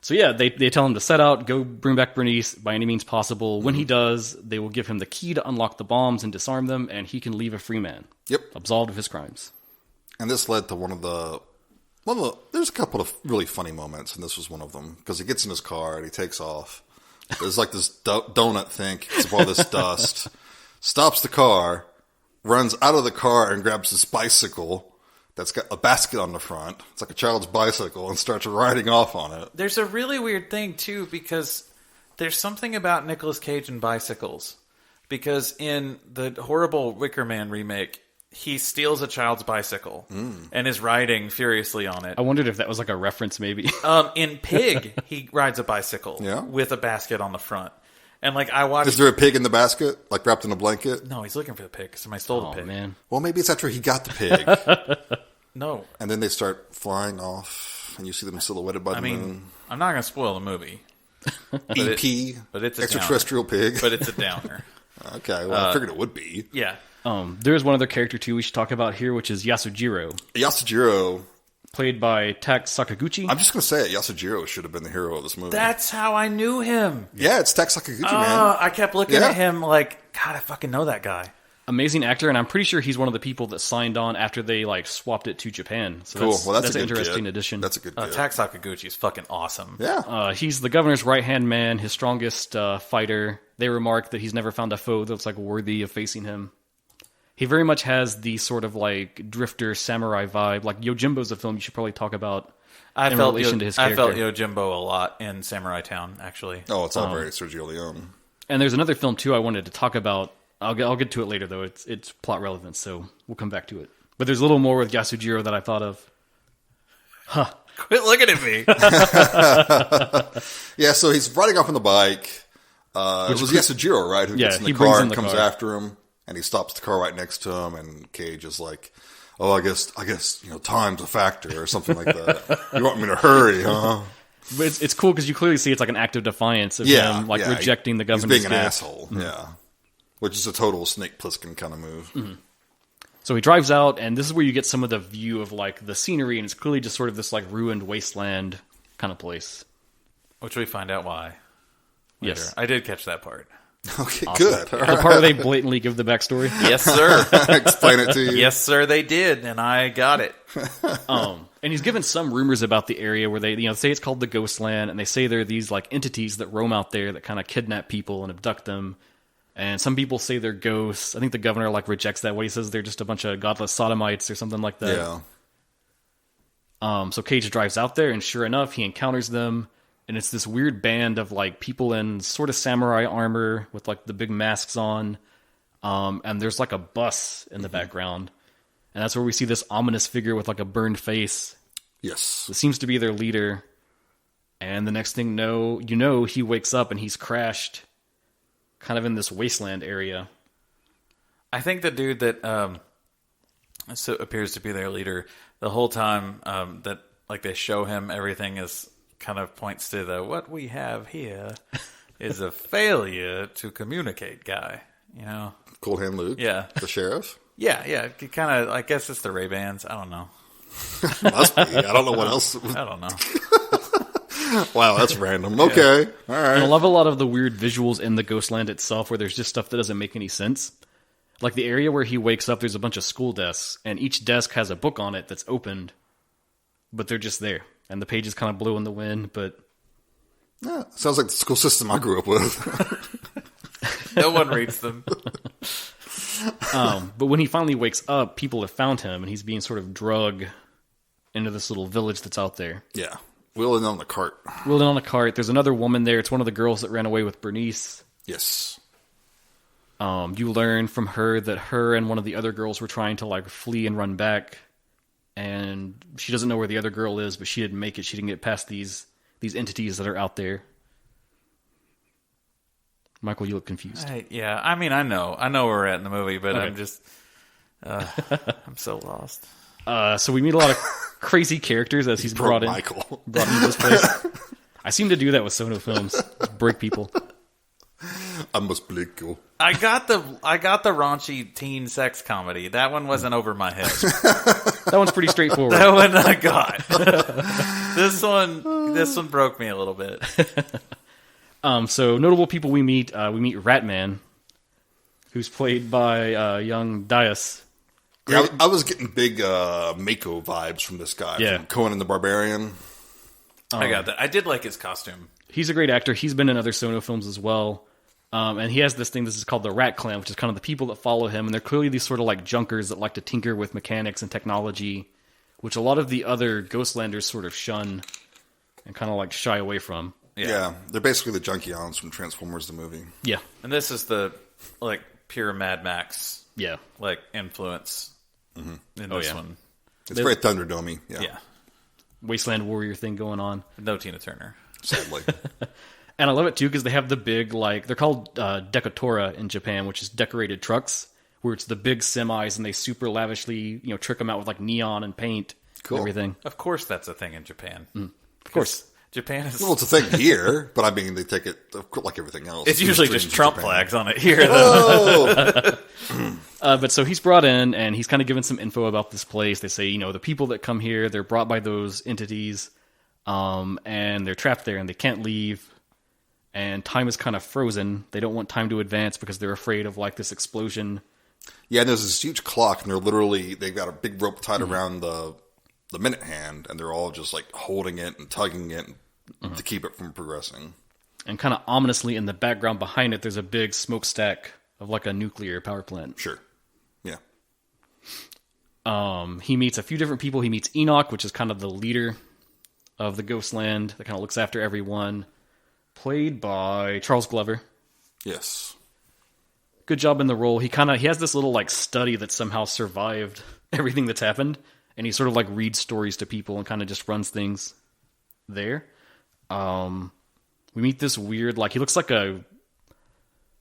So yeah, they tell him to set out, go bring back Bernice by any means possible. When he does, they will give him the key to unlock the bombs and disarm them, and he can leave a free man. Yep. Absolved of his crimes. And this led to one of the there's a couple of really funny moments, and this was one of them. Because he gets in his car and he takes off. There's like this donut thing, kicks up all this dust, stops the car, runs out of the car and grabs this bicycle that's got a basket on the front. It's like a child's bicycle, and starts riding off on it. There's a really weird thing, too, because there's something about Nicolas Cage and bicycles. Because in the horrible Wicker Man remake, he steals a child's bicycle and is riding furiously on it. I wondered if that was like a reference, maybe. In Pig, he rides a bicycle with a basket on the front. And like I watched. Is there a pig in the basket, like wrapped in a blanket? No, he's looking for the pig. Somebody stole the pig. Man. Well, maybe it's after he got the pig. No. And then they start flying off, and you see them silhouetted by the moon. I'm not going to spoil the movie. EP, but it's a extraterrestrial pig. But it's a downer. Okay, well, I figured it would be. Yeah. There's one other character too we should talk about here, which is Yasujiro. Yasujiro played by Tak Sakaguchi. I'm just going to say it. Yasujiro should have been the hero of this movie. That's how I knew him. Yeah, it's Tak Sakaguchi, man. I kept looking at him like, God, I fucking know that guy. Amazing actor, and I'm pretty sure he's one of the people that signed on after they like swapped it to Japan. So Cool. Well, that's an a good interesting kid. addition. That's a good kid. Tak Sakaguchi is fucking awesome. Yeah. He's the governor's right-hand man, his strongest fighter. They remark that he's never found a foe that's like worthy of facing him. He very much has the sort of like drifter samurai vibe. Like Yojimbo's a film you should probably talk about in relation to his character. I felt Yojimbo a lot in Samurai Town, actually. Oh, it's all very Sergio Leone. And there's another film too I wanted to talk about. I'll get to it later though. It's plot relevant, so we'll come back to it. But there's a little more with Yasujiro that I thought of. Huh. Quit looking at me. Yeah, so he's riding off on the bike. It was Yasujiro, right? Who gets in the car and comes after him, and he stops the car right next to him, and Cage is like, "Oh, I guess, time's a factor," or something like that. You want me to hurry, huh? But it's cool because you clearly see it's like an act of defiance of him, like rejecting the governor's He's being an gift. asshole, yeah. Which is a total Snake Plissken kind of move. Mm-hmm. So he drives out, and this is where you get some of the view of like the scenery, and it's clearly just sort of this like ruined wasteland kind of place. Which we find out why. Later. Yes. I did catch that part. Okay, Awesome. good. The part where they blatantly give the backstory. Yes, sir. Explain it to you. Yes, sir, they did, and I got it. And he's given some rumors about the area where they, say it's called the Ghostland, and they say there are these like entities that roam out there that kind of kidnap people and abduct them. And some people say they're ghosts. I think the governor like rejects that. What he says they're just a bunch of godless sodomites or something like that. Yeah. So Cage drives out there, and sure enough, he encounters them. And it's this weird band of like people in sort of samurai armor with like the big masks on. And there's like a bus in the background. And that's where we see this ominous figure with like a burned face. Yes. It seems to be their leader. And the next thing he wakes up and he's crashed kind of in this wasteland area. I think the dude that appears to be their leader the whole time that like they show him everything is kind of points to the what we have here is a failure to communicate guy. Cool Hand Luke. Yeah. The sheriff. Yeah. Kind of. I guess it's the Ray-Bans. I don't know. Must be. I don't know what else. I don't know. Wow, that's random. Okay. All right. And I love a lot of the weird visuals in the Ghostland itself where there's just stuff that doesn't make any sense. Like the area where he wakes up, there's a bunch of school desks, and each desk has a book on it that's opened, but they're just there. And the pages kind of blow in the wind, but... Yeah, sounds like the school system I grew up with. No one reads them. But when he finally wakes up, people have found him, and he's being sort of drugged into this little village that's out there. Yeah. Wheeling on the cart. Wheeling on a cart. There's another woman there. It's one of the girls that ran away with Bernice. Yes. You learn from her that her and one of the other girls were trying to like flee and run back. And she doesn't know where the other girl is, but she didn't make it. She didn't get past these entities that are out there. Michael, you look confused. Yeah, I mean, I know where we're at in the movie, but okay. I'm just, I'm so lost. So we meet a lot of crazy characters as he's brought into this place. I seem to do that with Sono films. Just break people. I must break you. I got the raunchy teen sex comedy. That one wasn't over my head. That one's pretty straightforward. That one I got. This one broke me a little bit. So notable people we meet Ratman, who's played by young Dias. Yeah, I was getting big Mako vibes from this guy. Yeah. From Conan the Barbarian. I got that. I did like his costume. He's a great actor. He's been in other Sono films as well. And he has this thing, this is called the Rat Clan, which is kind of the people that follow him. And they're clearly these sort of like junkers that like to tinker with mechanics and technology, which a lot of the other Ghostlanders sort of shun and kind of like shy away from. Yeah, they're basically the Junkions from Transformers the movie. Yeah. And this is the like pure Mad Max like influence in this one. It's very Thunderdome-y. Yeah. Wasteland Warrior thing going on. No Tina Turner. Sadly. And I love it too because they have the big, like, they're called decotora in Japan, which is decorated trucks, where it's the big semis and they super lavishly, trick them out with like neon and paint and everything. Of course that's a thing in Japan. Of course. Japan is... Well, it's a thing here, but I mean, they take it like everything else. It's usually just Trump flags on it here, though. But so he's brought in, and he's kind of given some info about this place. They say, the people that come here, they're brought by those entities, and they're trapped there, and they can't leave. And time is kind of frozen. They don't want time to advance because they're afraid of like this explosion. Yeah, and there's this huge clock, and they've got a big rope tied around the minute hand, and they're all just like holding it and tugging it to keep it from progressing. And kind of ominously in the background behind it, there's a big smokestack of like a nuclear power plant. Sure. Yeah. He meets a few different people. He meets Enoch, which is kind of the leader of the Ghostland that kind of looks after everyone. Played by Charles Glover. Yes. Good job in the role. He has this little like study that somehow survived everything that's happened, and he sort of like reads stories to people and kind of just runs things there. We meet this weird, like he looks like a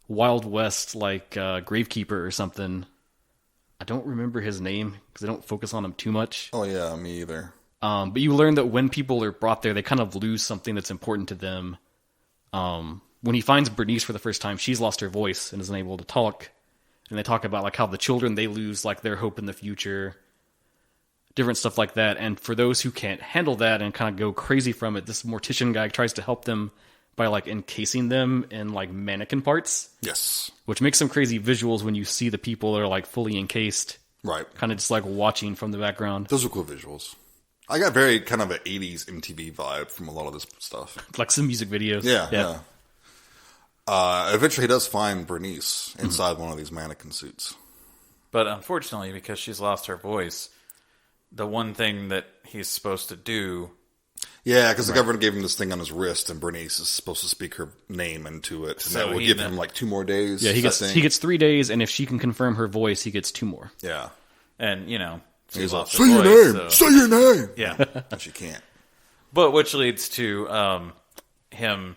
Wild West like gravekeeper or something. I don't remember his name because they don't focus on him too much. Oh yeah, me either. But you learn that when people are brought there, they kind of lose something that's important to them. When he finds Bernice for the first time, she's lost her voice and isn't able to talk. And they talk about like how the children, they lose like their hope in the future, different stuff like that. And for those who can't handle that and kind of go crazy from it, this mortician guy tries to help them by like encasing them in like mannequin parts. Yes. Which makes some crazy visuals when you see the people that are like fully encased. Right. Kind of just like watching from the background. Those are cool visuals. I got very kind of an 80s MTV vibe from a lot of this stuff. Like some music videos. Yeah. Eventually he does find Bernice inside one of these mannequin suits. But unfortunately, because she's lost her voice, the one thing that he's supposed to do... Yeah, because the government gave him this thing on his wrist, and Bernice is supposed to speak her name into it. So that will give him like 2 more days. Yeah, he gets 3 days, and if she can confirm her voice, he gets 2 more. Yeah. And, he's like, say your name! Say your name! Yeah. And she can't. But which leads to him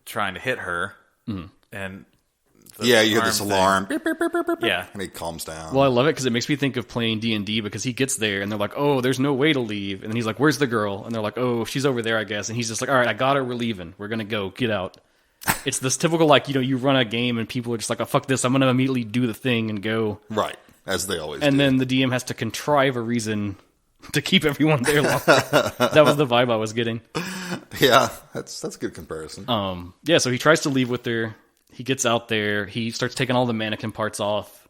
trying to hit her. And you hear this alarm. Beep, beep, beep, beep, beep, yeah. And he calms down. Well, I love it because it makes me think of playing D&D because he gets there and they're like, oh, there's no way to leave. And then he's like, where's the girl? And they're like, oh, she's over there, I guess. And he's just like, all right, I got her. We're leaving. We're going to go. Get out. It's this typical, like, you run a game and people are just like, oh, fuck this. I'm going to immediately do the thing and go. Right. As they always do. And then the DM has to contrive a reason to keep everyone there longer. That was the vibe I was getting. Yeah, that's a good comparison. So he tries to leave with her. He gets out there. He starts taking all the mannequin parts off.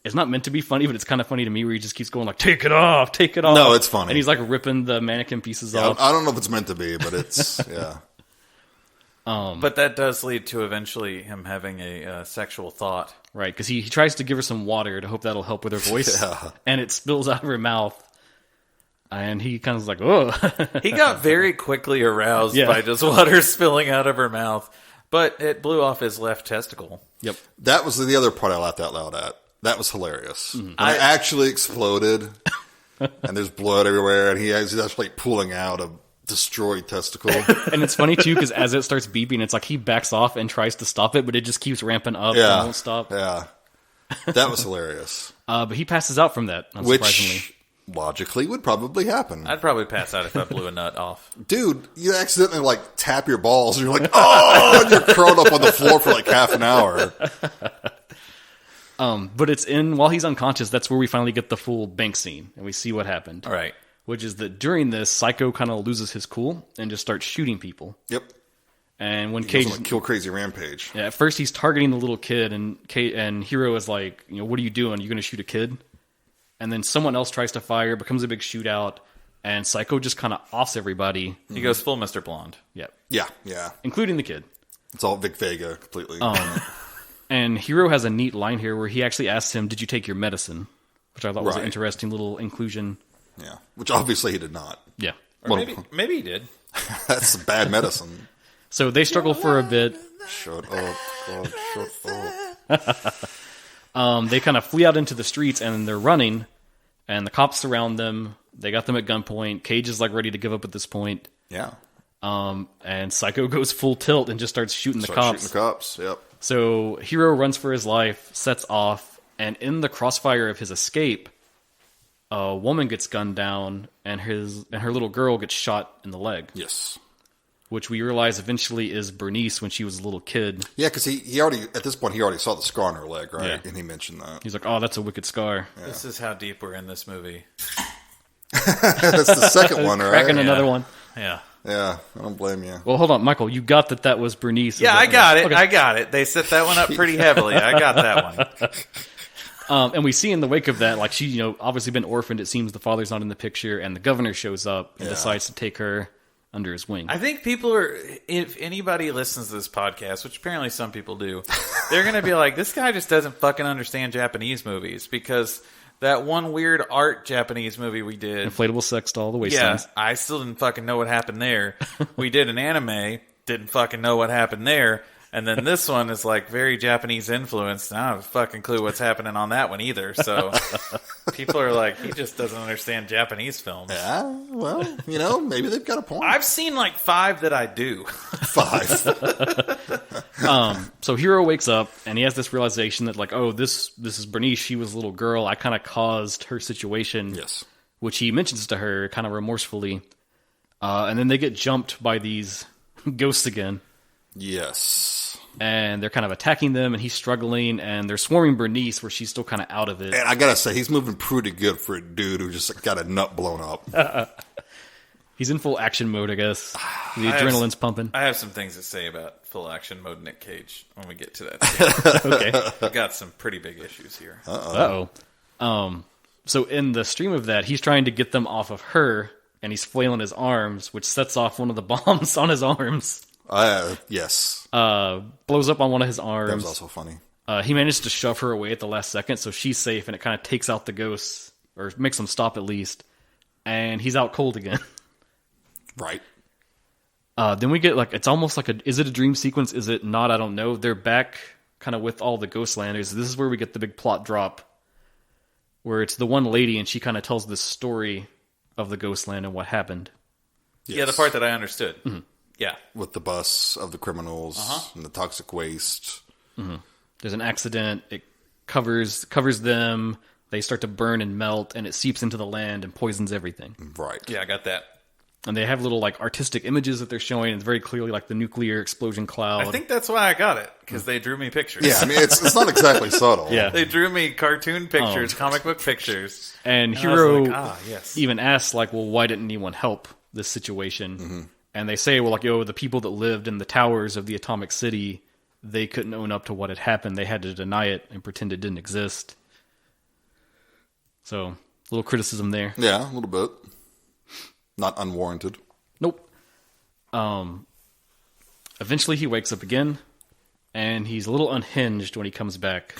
It's not meant to be funny, but it's kind of funny to me where he just keeps going like, take it off, take it off. No, it's funny. And he's like ripping the mannequin pieces off. I don't know if it's meant to be, but it's, yeah. But that does lead to eventually him having a sexual thought. Right, because he tries to give her some water to hope that'll help with her voice. Yeah. And it spills out of her mouth. And he kind of is like, oh. He got very quickly aroused by just water spilling out of her mouth. But it blew off his left testicle. Yep. That was the other part I laughed out loud at. That was hilarious. Mm-hmm. I actually exploded, and there's blood everywhere, and he's actually pulling out a destroyed testicle. And it's funny, too, because as it starts beeping, it's like he backs off and tries to stop it, but it just keeps ramping up and won't stop. Yeah. That was hilarious. But he passes out from that, unsurprisingly. Which logically would probably happen. I'd probably pass out if I blew a nut off. Dude, you accidentally like tap your balls and you're like, oh, and you're curled up on the floor for like half an hour. But it's while he's unconscious, that's where we finally get the full bank scene and we see what happened. All right. Which is that during this, Psycho kind of loses his cool and just starts shooting people. Yep. And when he Cage goes on a kill crazy rampage. Yeah, at first he's targeting the little kid and Hero is like, what are you doing? You're going to shoot a kid? And then someone else tries to fire, becomes a big shootout, and Psycho just kind of offs everybody. He goes full Mr. Blonde. Yep. Yeah. Including the kid. It's all Vic Vega completely. And Hero has a neat line here where he actually asks him, did you take your medicine? Which I thought was an interesting little inclusion. Yeah, which obviously he did not. Yeah. Or maybe he did. That's bad medicine. So they struggle for a bit. Shut up, God, shut up. They kind of flee out into the streets and they're running, and the cops surround them. They got them at gunpoint. Cage is like ready to give up at this point. Yeah. And Psycho goes full tilt and just starts shooting the cops. Yep. So Hero runs for his life, sets off, and in the crossfire of his escape, a woman gets gunned down, and her little girl gets shot in the leg. Yes. which we realize eventually is Bernice when she was a little kid. Yeah, because he already, at this point, he already saw the scar on her leg, right? Yeah. And he mentioned that. He's like, oh, that's a wicked scar. Yeah. This is how deep we're in this movie. That's the second one, right? Cracking another one. Yeah. Yeah, I don't blame you. Well, hold on, Michael. You got that was Bernice. Yeah, I got it. Okay. I got it. They set that one up pretty heavily. I got that one. And we see in the wake of that, like she, obviously been orphaned. It seems the father's not in the picture, and the governor shows up and decides to take her under his wing. I think people are, if anybody listens to this podcast, which apparently some people do, they're going to be like, this guy just doesn't fucking understand Japanese movies, because that one weird art Japanese movie we did. Inflatable sex doll, the wasteland. Yeah, I still didn't fucking know what happened there. We did an anime, didn't fucking know what happened there. And then this one is like very Japanese influenced. And I don't have a fucking clue what's happening on that one either. So people are like, he just doesn't understand Japanese films. Yeah, well, maybe they've got a point. I've seen like 5 that I do. 5. So Hiro wakes up and he has this realization that like, oh, this is Bernice. She was a little girl. I kind of caused her situation. Yes. Which he mentions to her kind of remorsefully. And then they get jumped by these ghosts again. Yes. And they're kind of attacking them, and he's struggling, and they're swarming Bernice, where she's still kind of out of it. And I gotta say, he's moving pretty good for a dude who just got a nut blown up. He's in full action mode, I guess. The adrenaline's pumping. I have some things to say about full action mode Nick Cage when we get to that. Okay. We've got some pretty big issues here. Uh-oh. So in the stream of that, he's trying to get them off of her, and he's flailing his arms, which sets off one of the bombs on his arms. Yes. Blows up on one of his arms. That was also funny. He managed to shove her away at the last second, so she's safe, and it kind of takes out the ghosts, or makes them stop at least. And he's out cold again. Right. Then we get, like, it's almost like is it a dream sequence? Is it not? I don't know. They're back kind of with all the Ghostlanders. This is where we get the big plot drop, where it's the one lady, and she kind of tells this story of the Ghostland and what happened. Yes. Yeah, the part that I understood. Mm-hmm. Yeah. With the bus of the criminals and the toxic waste. Mm-hmm. There's an accident. It covers them. They start to burn and melt, and it seeps into the land and poisons everything. Right. Yeah, I got that. And they have little like artistic images that they're showing. It's very clearly like the nuclear explosion cloud. I think that's why I got it, because they drew me pictures. Yeah, I mean, it's not exactly subtle. Yeah. They drew me cartoon pictures, comic book pictures. And Hiro yes. even asks, like, well, why didn't anyone help this situation? Mm-hmm. And they say, well, like, the people that lived in the towers of the atomic city, they couldn't own up to what had happened. They had to deny it and pretend it didn't exist. So, a little criticism there. Yeah, a little bit. Not unwarranted. Nope. Eventually he wakes up again, and he's a little unhinged when he comes back.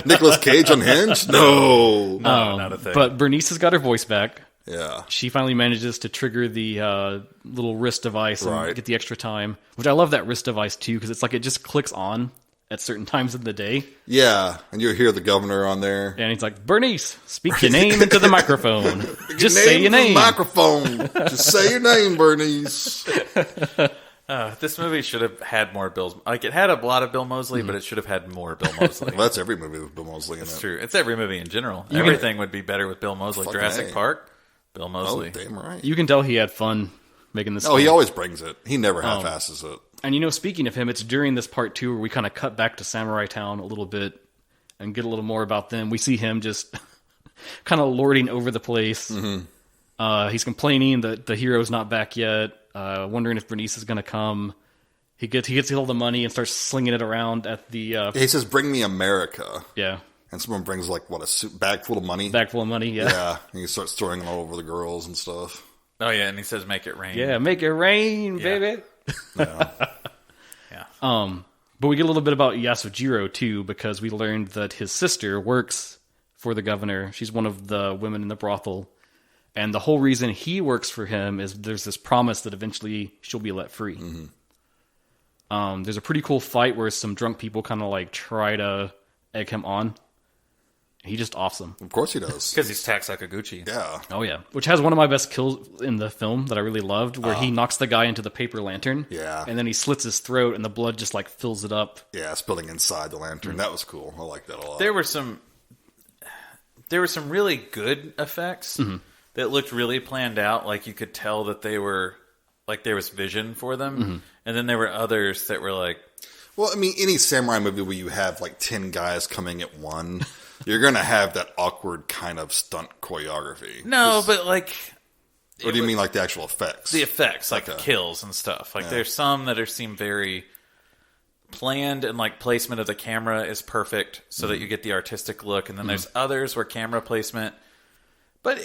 Nicolas Cage unhinged? No, not a thing. But Bernice has got her voice back. Yeah. She finally manages to trigger the little wrist device and Right. get the extra time. Which I love that wrist device, too, because it's like it just clicks on at certain times of the day. Yeah, and you hear the governor on there. And he's like, Bernice, speak your name into the microphone. Just say your name. Microphone. Just say your name, Bernice. This movie should have had more Bill. Like, it had a lot of Bill Moseley, but it should have had more Bill Moseley. Well, that's every movie with Bill Moseley in it. It's true. It's every movie in general. Everything would be better with Bill Moseley. Fucking Jurassic A. Park, Bill Oh, Moseley. damn right. You can tell he had fun making this Oh, film. he always brings it. He never half-asses it. And speaking of him, it's during this part too where we kind of cut back to Samurai Town a little bit and get a little more about them. We see him just kind of lording over the place. Mm-hmm. He's complaining that the hero's not back yet, wondering if Bernice is going to come. He gets all the money and starts slinging it around at the... He says, "Bring me America." Yeah. And someone brings, like, what, a bag full of money? Bag full of money, yeah. Yeah, and he starts throwing it all over the girls and stuff. Oh, yeah, and he says, "Make it rain." Yeah, make it rain, baby. Yeah. Yeah. But we get a little bit about Yasujiro, too, because we learned that his sister works for the governor. She's one of the women in the brothel. And the whole reason he works for him is there's this promise that eventually she'll be let free. Mm-hmm. There's a pretty cool fight where some drunk people kind of like try to egg him on. He just offs them. Of course he does. Because he's Taksakaguchi. Yeah. Oh, yeah. Which has one of my best kills in the film that I really loved, where he knocks the guy into the paper lantern. Yeah. And then he slits his throat, and the blood just, like, fills it up. Yeah, spilling inside the lantern. That was cool. I like that a lot. There were some really good effects that looked really planned out. Like, you could tell that they were like there was vision for them, and then there were others that were like, well, I mean, any samurai movie where you have like 10 guys coming at one, you're going to have that awkward kind of stunt choreography. no, but like, Or do you mean like the actual effects? the effects, like the kills and stuff. Like there's some that seem very planned, and like placement of the camera is perfect so that you get the artistic look, and then there's others where camera placement, but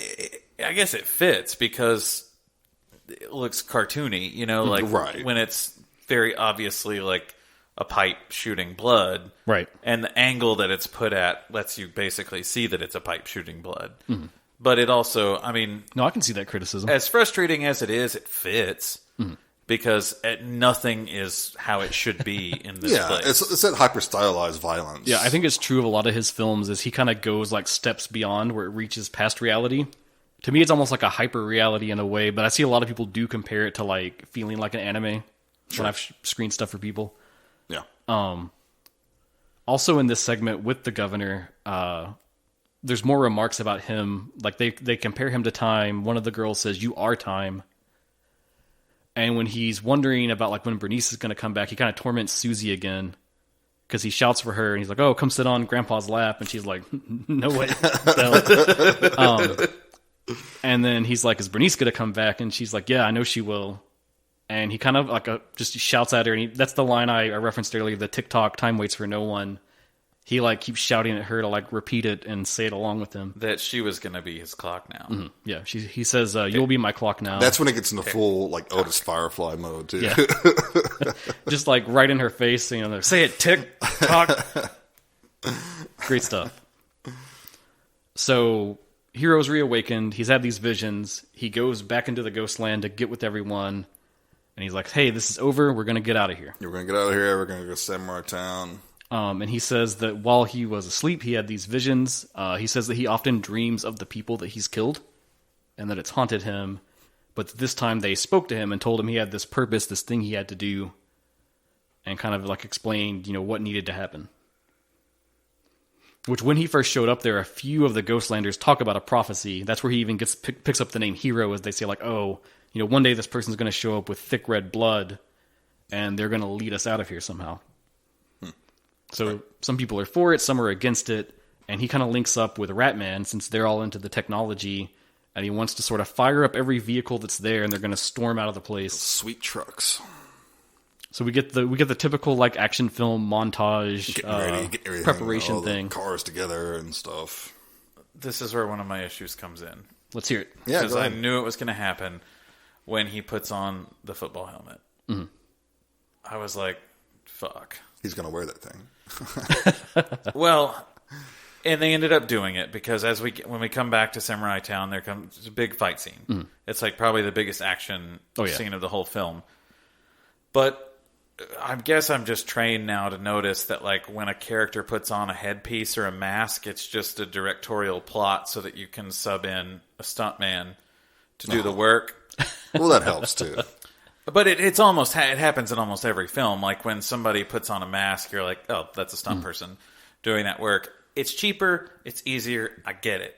I guess it fits because it looks cartoony, you know, like when it's very obviously like a pipe shooting blood, Right. and the angle that it's put at lets you basically see that it's a pipe shooting blood. But it also, I mean, No, I can see that criticism. as frustrating as it is, it fits because nothing is how it should be in this place. It's that hyper stylized violence. Yeah, I think it's true of a lot of his films is he kind of goes like steps beyond where it reaches past reality. To me, it's almost like a hyper reality in a way, but I see a lot of people do compare it to like feeling like an anime when I've screened stuff for people. Yeah. Also in this segment with the governor, there's more remarks about him. Like they compare him to Time. One of the girls says, "You are Time." And when he's wondering about like when Bernice is going to come back, he kind of torments Susie again because he shouts for her and he's like, "Oh, come sit on Grandpa's lap," and she's like, "No way." And then he's like, "Is Bernice going to come back?" And she's like, "Yeah, I know she will." And he kind of like just shouts at her, and that's the line I referenced earlier. The TikTok "Time waits for no one." He like keeps shouting at her to like repeat it and say it along with him. That she was going to be his clock now. Yeah, he says, "You'll be my clock now." That's when it gets into full like Otis Firefly mode too. Yeah. Just like right in her face, you know, say it, tick tock. Great stuff. So Hero's reawakened. He's had these visions. He goes back into the Ghostland to get with everyone. And he's like, "Hey, this is over. We're going to get out of here." We're going to get out of here. We're going to go to Samurai Town. And he says that while he was asleep, he had these visions. He says that he often dreams of the people that he's killed and that it's haunted him. But this time they spoke to him and told him he had this purpose, this thing he had to do, and kind of like explained, you know, what needed to happen. Which when he first showed up there, a few of the Ghostlanders talk about a prophecy. That's where he even picks up the name Hero, as they say like, "Oh, you know, one day this person's going to show up with thick red blood and they're going to lead us out of here somehow." So some people are for it, some are against it, and he kind of links up with Ratman since they're all into the technology, and he wants to sort of fire up every vehicle that's there, and they're going to storm out of the place. Sweet trucks. So we get the typical like action film montage, Getting ready, preparation all the thing. cars together and stuff. This is where one of my issues comes in. Let's hear it. Yeah, Because go I ahead. knew it was going to happen when he puts on the football helmet. I was like, fuck. He's going to wear that thing. Well, and they ended up doing it because when we come back to Samurai Town, there comes a big fight scene. It's like probably the biggest action scene of the whole film. But I guess I'm just trained now to notice that like when a character puts on a headpiece or a mask, it's just a directorial plot so that you can sub in a stuntman to do the work. Well, that helps too. But it happens in almost every film. Like when somebody puts on a mask, you're like, oh, that's a stunt person doing that work. It's cheaper. It's easier. I get it.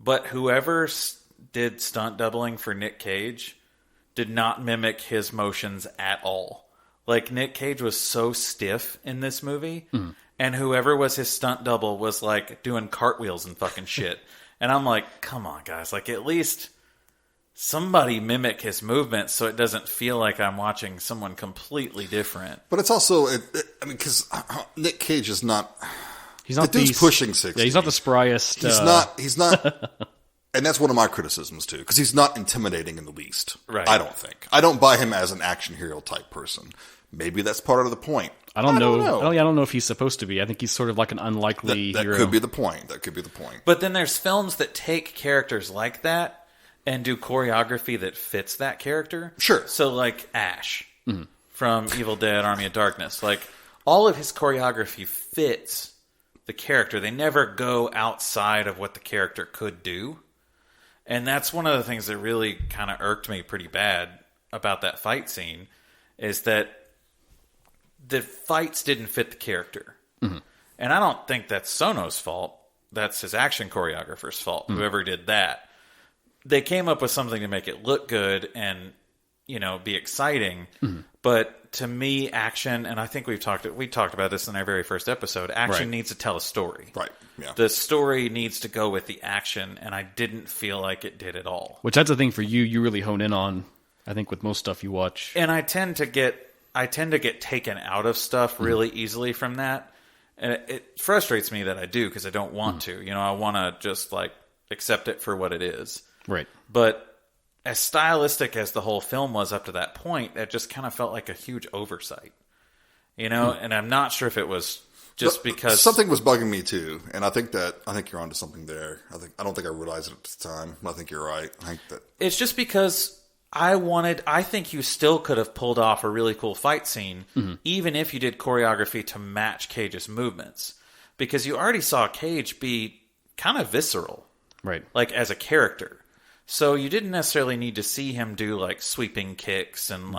But whoever did stunt doubling for Nick Cage did not mimic his motions at all. Like Nick Cage was so stiff in this movie. And whoever was his stunt double was like doing cartwheels and fucking shit. And I'm like, come on, guys. Like at least somebody mimic his movements so it doesn't feel like I'm watching someone completely different. But it's also, I mean, because Nick Cage is not... He's not the dude's pushing 60. Yeah, he's not the spryest. He's not... And that's one of my criticisms, too, because he's not intimidating in the least. Right. I don't think. I don't buy him as an action hero type person. Maybe that's part of the point. I don't know. I don't know if he's supposed to be. I think he's sort of like an unlikely that hero. Could be the point. That could be the point. But then there's films that take characters like that and do choreography that fits that character. Sure. So like Ash from Evil Dead Army of Darkness. Like all of his choreography fits the character. They never go outside of what the character could do. And that's one of the things that really kind of irked me pretty bad about that fight scene is that the fights didn't fit the character. And I don't think that's Sono's fault. That's his action choreographer's fault, whoever did that. They came up with something to make it look good and be exciting. But to me, action, and I think we talked about this in our very first episode, action needs to tell a story. Right. Yeah. The story needs to go with the action, and I didn't feel like it did at all. Which that's the thing for you. You really hone in on, I think, with most stuff you watch. And I tend to get taken out of stuff really easily from that. And it frustrates me that I do, because I don't want to. I want to just accept it for what it is. Right. But as stylistic as the whole film was up to that point, it just kind of felt like a huge oversight. And I'm not sure if it was just because something was bugging me too, and I think you're onto something there. I don't think I realized it at the time. I think you're right. I think that it's just because I think you still could have pulled off a really cool fight scene, even if you did choreography to match Cage's movements, because you already saw Cage be kind of visceral, right? As a character. So you didn't necessarily need to see him do sweeping kicks and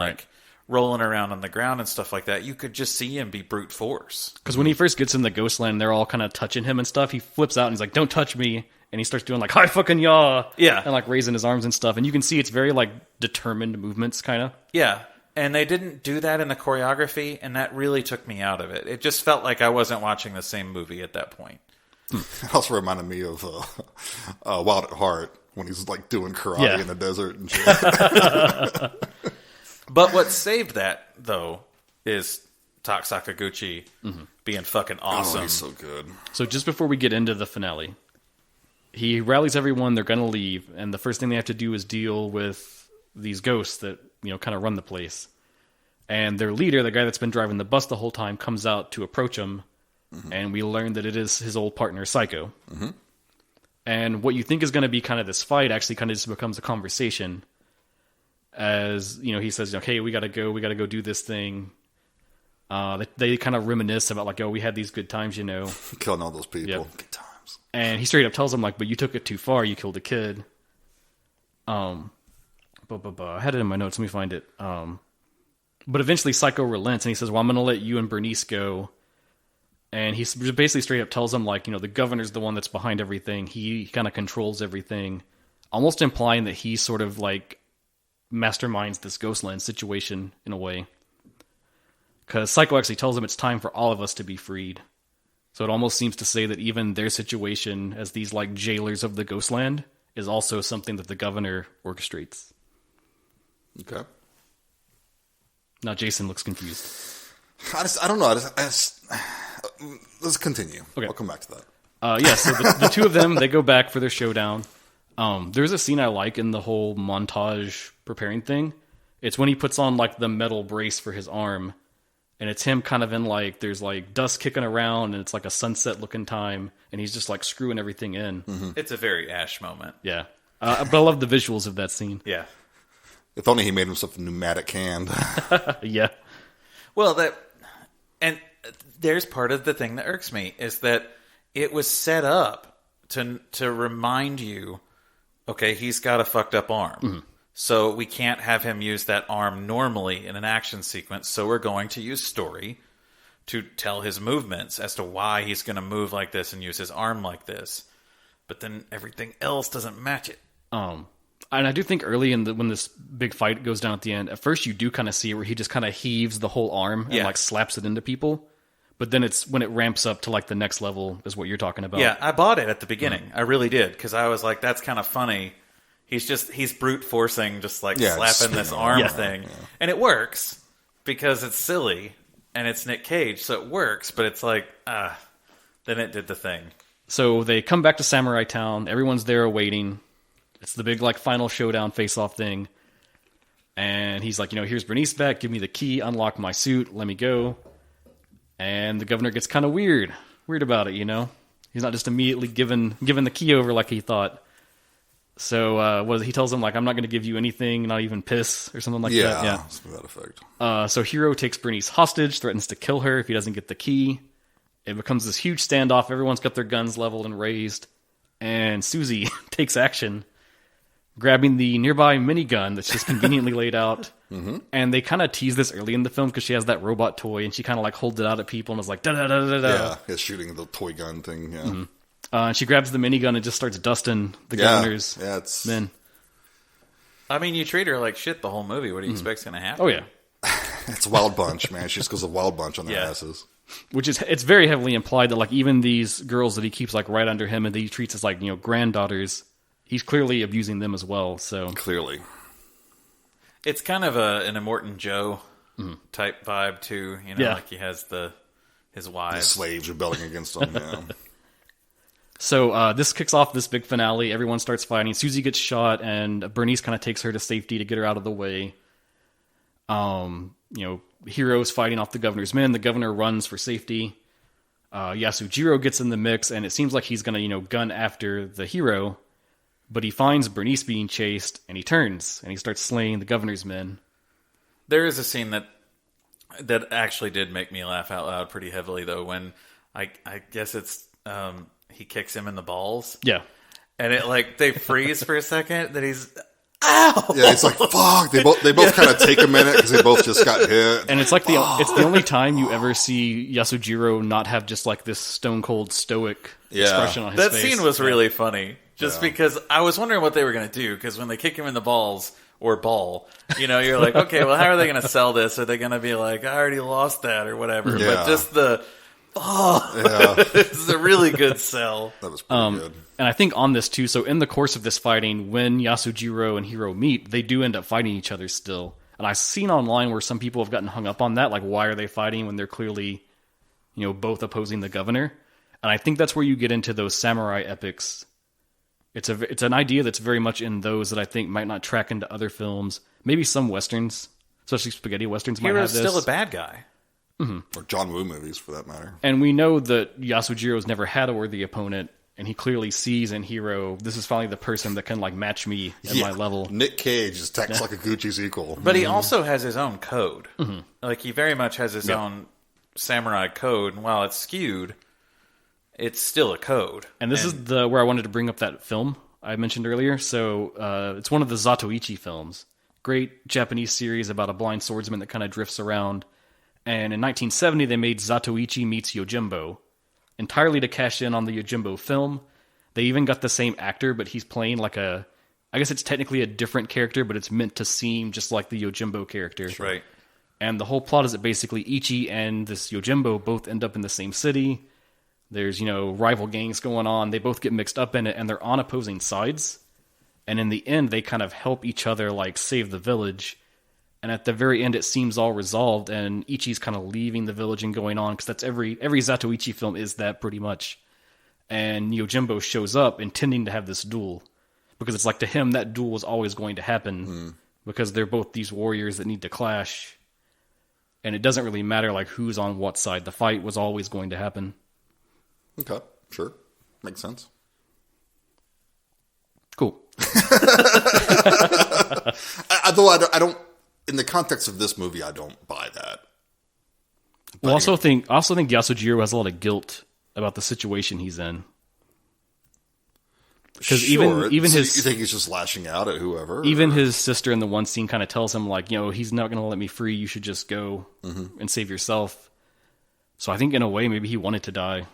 rolling around on the ground and stuff like that. You could just see him be brute force. Because when he first gets in the Ghostland, they're all kind of touching him and stuff. He flips out and he's like, "Don't touch me!" And he starts doing hi fucking yaw, and raising his arms and stuff. And you can see it's very determined movements, kind of. Yeah, and they didn't do that in the choreography, and that really took me out of it. It just felt like I wasn't watching the same movie at that point. It also reminded me of Wild at Heart, when he's doing karate in the desert and shit. But what saved that, though, is Tak Sakaguchi being fucking awesome. Oh, he's so good. So just before we get into the finale, he rallies everyone. They're going to leave, and the first thing they have to do is deal with these ghosts that kind of run the place. And their leader, the guy that's been driving the bus the whole time, comes out to approach him, and we learn that it is his old partner, Psycho. And what you think is going to be kind of this fight actually kind of just becomes a conversation. As, he says, "Okay, we got to go do this thing." They kind of reminisce about we had these good times, Killing all those people. Yep. Good times. And he straight up tells him, "But you took it too far. You killed a kid." I had it in my notes. Let me find it. But eventually Psycho relents and he says, "Well, I'm going to let you and Bernice go." And he basically straight up tells him, the governor's the one that's behind everything. He kind of controls everything. Almost implying that he sort of, masterminds this Ghostland situation in a way. Because Psycho actually tells him it's time for all of us to be freed. So it almost seems to say that even their situation as these, jailers of the Ghostland is also something that the governor orchestrates. Okay. Now Jason looks confused. I don't know. Let's continue. Okay. I'll come back to that. So the two of them, they go back for their showdown. There's a scene I like in the whole montage preparing thing. It's when he puts on the metal brace for his arm, and it's him kind of in there's dust kicking around, and it's a sunset looking time, and he's just screwing everything in. It's a very Ash moment. Yeah. But I love the visuals of that scene. Yeah. If only he made himself a pneumatic hand. Yeah. Well, and there's part of the thing that irks me is that it was set up to remind you, okay, he's got a fucked up arm. So we can't have him use that arm normally in an action sequence. So we're going to use story to tell his movements as to why he's going to move like this and use his arm like this. But then everything else doesn't match it. And I do think early when this big fight goes down at the end, at first you do kind of see where he just kind of heaves the whole arm and slaps it into people. But then it's when it ramps up to the next level is what you're talking about. Yeah, I bought it at the beginning. I really did, because I was like, that's kind of funny. He's brute forcing, just slapping this arm thing. Yeah. And it works because it's silly and it's Nick Cage, so it works, but it's then it did the thing. So they come back to Samurai Town. Everyone's there awaiting. It's the big final showdown face-off thing. And he's like, here's Bernice back. Give me the key. Unlock my suit. Let me go. And the governor gets kind of weird about it, He's not just immediately given the key over like he thought. So he tells him I'm not going to give you anything, not even piss or something like that. Yeah, to that effect. So Hiro takes Bernice hostage, threatens to kill her if he doesn't get the key. It becomes this huge standoff. Everyone's got their guns leveled and raised, and Susie takes action, grabbing the nearby minigun that's just conveniently laid out. And they kind of tease this early in the film because she has that robot toy, and she kind of holds it out at people and is like da da da da da. Yeah, shooting the toy gun thing. Yeah. And she grabs the minigun and just starts dusting the governor's men. I mean, you treat her like shit the whole movie. What do you expect's going to happen? Oh, yeah. It's a wild bunch, man. She just goes a wild bunch on their Yeah. asses. Which is, it's very heavily implied that, like, even these girls that he keeps, like, right under him and that he treats as, like, granddaughters, he's clearly abusing them as well, so. Clearly. It's kind of an Immortan Joe type vibe, too. Like he has his The wives. slaves rebelling against them, yeah. So this kicks off this big finale. Everyone starts fighting. Susie gets shot, and Bernice kind of takes her to safety to get her out of the way. Hero's fighting off the governor's men. The governor runs for safety. Yasujiro gets in the mix, and it seems like he's going to, gun after the hero. But he finds Bernice being chased, and he turns, and he starts slaying the governor's men. There is a scene that actually did make me laugh out loud pretty heavily, though, when I guess it's he kicks him in the balls. Yeah. And it they freeze for a second. That he's ow. Yeah, it's like fuck. They both kind of take a minute because they both just got hit. And it's like it's the only time you ever see Yasujiro not have just like this stone cold stoic expression on his that face. scene was really funny. Just because I was wondering what they were going to do. Because when they kick him in the balls or ball, you're like, okay, well, how are they going to sell this? Are they going to be like, I already lost that or whatever? Yeah. But just it's a really good sell. That was pretty good. And I think on this too, so in the course of this fighting, when Yasujiro and Hiro meet, they do end up fighting each other still. And I've seen online where some people have gotten hung up on that, like why are they fighting when they're clearly, both opposing the governor? And I think that's where you get into those samurai epics. It's an idea that's very much in those that I think might not track into other films. Maybe some westerns, especially spaghetti westerns, might have Hero's this. still a bad guy. Or John Woo movies, for that matter. And we know that Yasujiro's never had a worthy opponent, and he clearly sees in Hiro, this is finally the person that can match me at my level. Nick Cage is text like a Gucci's equal. But he also has his own code. Like, he very much has his own samurai code, and while it's skewed, it's still a code. And this is where I wanted to bring up that film I mentioned earlier. So it's one of the Zatoichi films. Great Japanese series about a blind swordsman that kind of drifts around. And in 1970, they made Zatoichi Meets Yojimbo, entirely to cash in on the Yojimbo film. They even got the same actor, but he's playing I guess it's technically a different character, but it's meant to seem just like the Yojimbo character. Right. And the whole plot is that basically Ichi and this Yojimbo both end up in the same city. There's, rival gangs going on. They both get mixed up in it, and they're on opposing sides. And in the end, they kind of help each other, save the village. And at the very end, it seems all resolved, and Ichi's kind of leaving the village and going on, because that's every Zatoichi film is that pretty much. And Yojimbo shows up intending to have this duel, because it's like to him that duel was always going to happen, because they're both these warriors that need to clash. And it doesn't really matter who's on what side. The fight was always going to happen. Okay, sure. Makes sense. Cool. Although I don't, in the context of this movie, I don't buy that. Well, I also think Yasujiro has a lot of guilt about the situation he's in. Because Sure. even So his, you think he's just lashing out at whoever? even his sister in the one scene kind of tells him he's not going to let me free. You should just go and save yourself. So I think in a way maybe he wanted to die.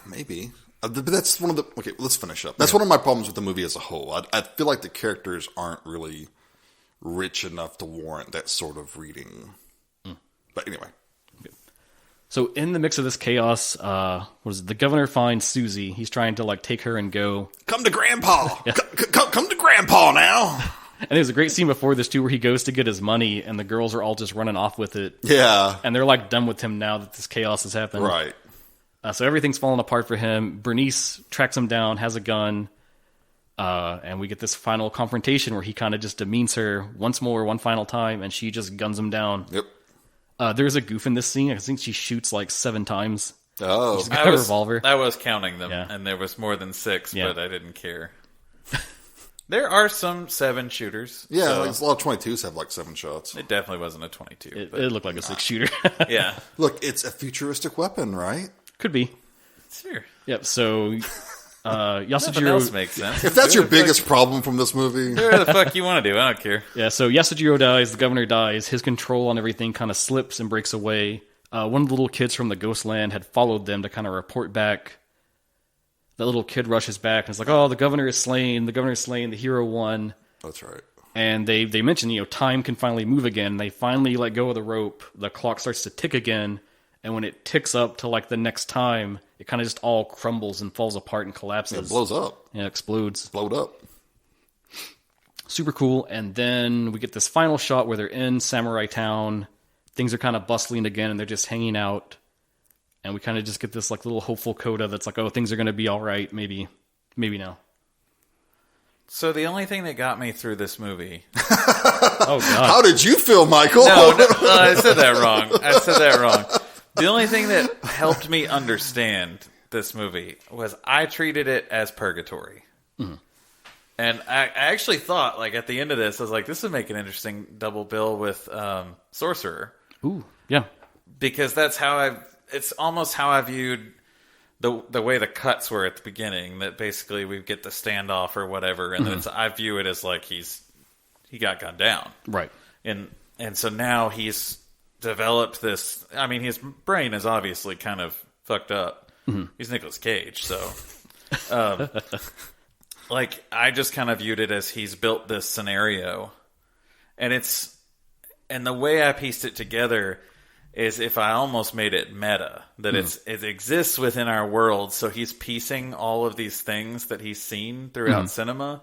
Maybe. But that's one of the... Okay, let's finish up. That's one of my problems with the movie as a whole. I feel like the characters aren't really rich enough to warrant that sort of reading. But anyway. So in the mix of this chaos, the governor finds Susie. He's trying to take her and go. Come to Grandpa! Come to Grandpa now! And there's a great scene before this too where he goes to get his money and the girls are all just running off with it. Yeah. And they're done with him now that this chaos has happened. Right. So everything's falling apart for him. Bernice tracks him down, has a gun, and we get this final confrontation where he kind of just demeans her once more, one final time, and she just guns him down. Yep. There's a goof in this scene. I think she shoots 7 times. Oh. She's got a revolver. I was counting them, Yeah. and there was more than 6, Yeah. but I didn't care. There are some 7 shooters. Yeah, so a lot of 22s have 7 shots. it definitely wasn't a 22. It but looked like a 6-shooter. yeah, Look, it's a futuristic weapon, right? Could be. sure. Yep, so Nothing Yasujiro... else makes sense. If that's Do your whatever the biggest problem from this movie... fuck- do whatever the fuck you want to do. I don't care. Yeah, so Yasujiro dies, the governor dies, his control on everything kind of slips and breaks away. One of the little kids from the Ghostland had followed them to kind of report back. the little kid rushes back and it's like, oh, the governor is slain. The governor is slain. The hero won. That's right. And they mention, time can finally move again. They finally let go of the rope. The clock starts to tick again. And when it ticks up to like the next time, it kind of just all crumbles and falls apart and collapses. It blows up. Yeah, it explodes. Blowed up. Super cool. And then we get this final shot where they're in Samurai Town. Things are kind of bustling again and they're just hanging out. And we kind of just get this like little hopeful coda that's like, oh, things are going to be all right. Maybe now. So the only thing that got me through this movie... Oh, God. How did you feel, Michael? No, I said that wrong. The only thing that helped me understand this movie was I treated it as purgatory. Mm-hmm. And I actually thought, like, at the end of this, I was like, this would make an interesting double bill with Sorcerer. Ooh, yeah. Because that's it's almost how I viewed the way the cuts were at the beginning, that basically we get the standoff or whatever, and then I view it as like he got gunned down. Right. And so now he's developed this, I mean, his brain is obviously kind of fucked up. Mm-hmm. He's Nicolas Cage, so like I just kind of viewed it as he's built this scenario, and the way I pieced it together is if I almost made it meta, that it exists within our world, so he's piecing all of these things that he's seen throughout cinema.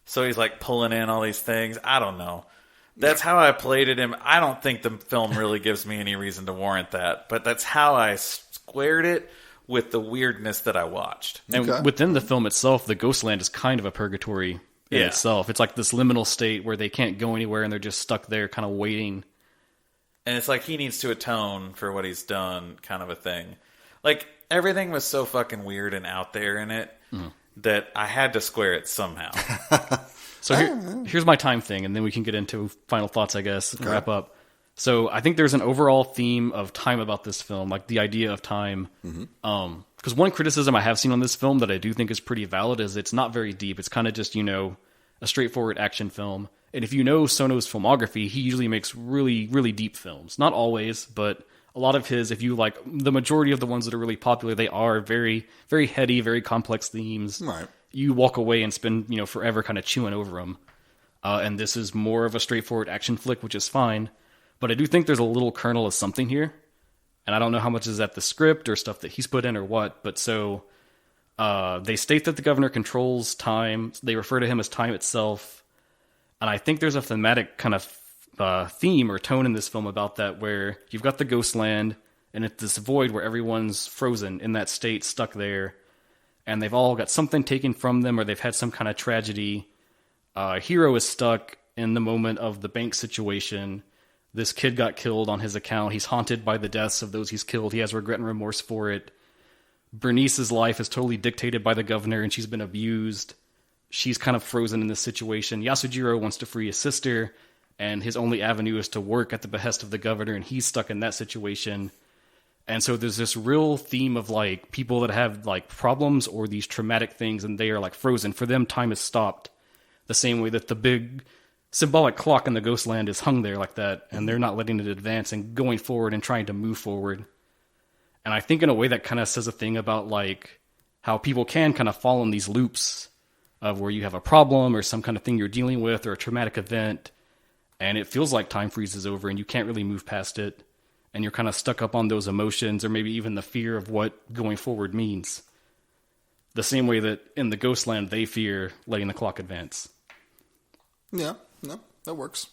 So he's like pulling in all these things. I don't know. That's how I played it. I don't think the film really gives me any reason to warrant that, but that's how I squared it with the weirdness that I watched. And within the film itself, the Ghostland is kind of a purgatory in itself. It's like this liminal state where they can't go anywhere and they're just stuck there kind of waiting. And it's like he needs to atone for what he's done, kind of a thing. Like, everything was so fucking weird and out there in it that I had to square it somehow. So here's my time thing, and then we can get into final thoughts, I guess, and wrap up. So I think there's an overall theme of time about this film, like the idea of time. Because one criticism I have seen on this film that I do think is pretty valid is it's not very deep. It's kind of just, a straightforward action film. And if you know Sono's filmography, he usually makes really, really deep films. Not always, but a lot of his, if you like, the majority of the ones that are really popular, they are very, very heady, very complex themes. Right. You walk away and spend, forever kind of chewing over them. And this is more of a straightforward action flick, which is fine. But I do think there's a little kernel of something here. And I don't know how much is at the script or stuff that he's put in or what. But so they state that the governor controls time. They refer to him as time itself. And I think there's a thematic kind of theme or tone in this film about that, where you've got the Ghostland, and it's this void where everyone's frozen in that state, stuck there, and they've all got something taken from them, or they've had some kind of tragedy. Hero is stuck in the moment of the bank situation. This kid got killed on his account. He's haunted by the deaths of those he's killed. He has regret and remorse for it. Bernice's life is totally dictated by the governor, and she's been abused. She's kind of frozen in this situation. Yasujiro wants to free his sister, and his only avenue is to work at the behest of the governor, and he's stuck in that situation. And so there's this real theme of like people that have like problems or these traumatic things, and they are like frozen. For them, time is stopped. The same way that the big symbolic clock in the Ghostland is hung there like that, and they're not letting it advance and going forward and trying to move forward. And I think in a way that kind of says a thing about like how people can kind of fall in these loops of where you have a problem or some kind of thing you're dealing with or a traumatic event, and it feels like time freezes over and you can't really move past it, and you're kind of stuck up on those emotions or maybe even the fear of what going forward means. The same way that in the Ghostland they fear letting the clock advance. Yeah, no, that works.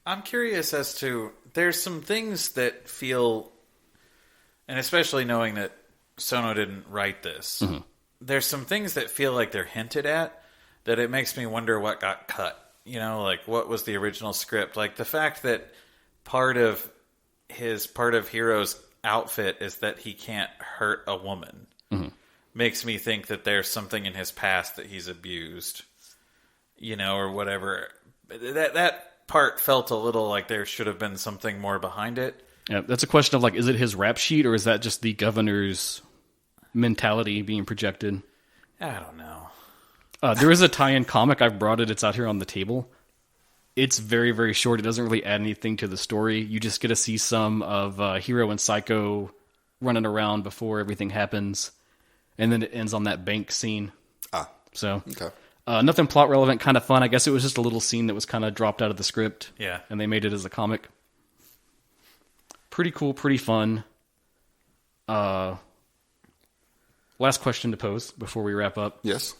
I'm curious as to, there's some things that feel, and especially knowing that Sono didn't write this, there's some things that feel like they're hinted at, that it makes me wonder what got cut. Like what was the original script? Like the fact that part of Hero's outfit is that he can't hurt a woman makes me think that there's something in his past that he's abused, or whatever. That part felt a little like there should have been something more behind it. Yeah, that's a question of like, is it his rap sheet or is that just the governor's mentality being projected? I don't know. There is a tie-in comic. I've brought it. It's out here on the table. It's very, very short. It doesn't really add anything to the story. You just get to see some of Hero and Psycho running around before everything happens. and then it ends on that bank scene. So Okay. nothing plot relevant, kind of fun. I guess it was just a little scene that was kind of dropped out of the script. Yeah. And they made it as a comic. Pretty cool, pretty fun. Last question to pose before we wrap up. Yes.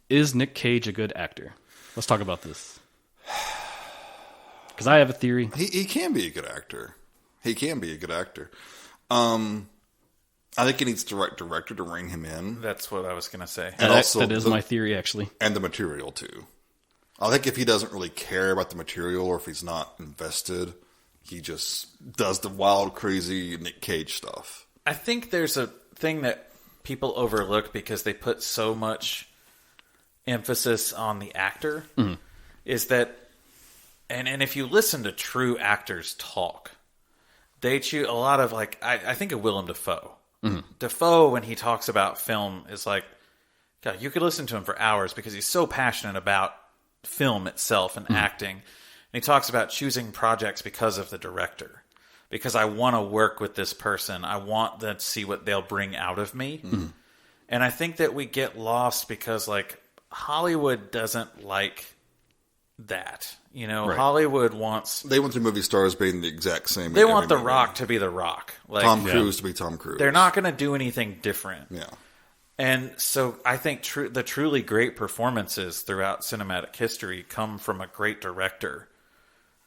Is Nick Cage a good actor? Let's talk about this. Because I have a theory. He can be a good actor. He can be a good actor. I think he needs the right director to rein him in. That's what I was going to say. And also that is my theory, actually. And the material, too. I think if he doesn't really care about the material or if he's not invested, he just does the wild, crazy Nick Cage stuff. I think there's a thing that people overlook because they put so much emphasis on the actor, is that, and if you listen to true actors talk, they choose a lot of, like, I think of Willem Dafoe. Dafoe, when he talks about film, is like, God, you could listen to him for hours because he's so passionate about film itself and acting. And he talks about choosing projects because of the director. Because I want to work with this person. I want them to see what they'll bring out of me. And I think that we get lost because, like, Hollywood doesn't like that. You know, Right. Hollywood wants... They want their movie stars being the exact same. They in want every The movie. Rock to be The Rock. Like, Tom Cruise to be Tom Cruise. they're not going to do anything different. Yeah. And so I think the truly great performances throughout cinematic history come from a great director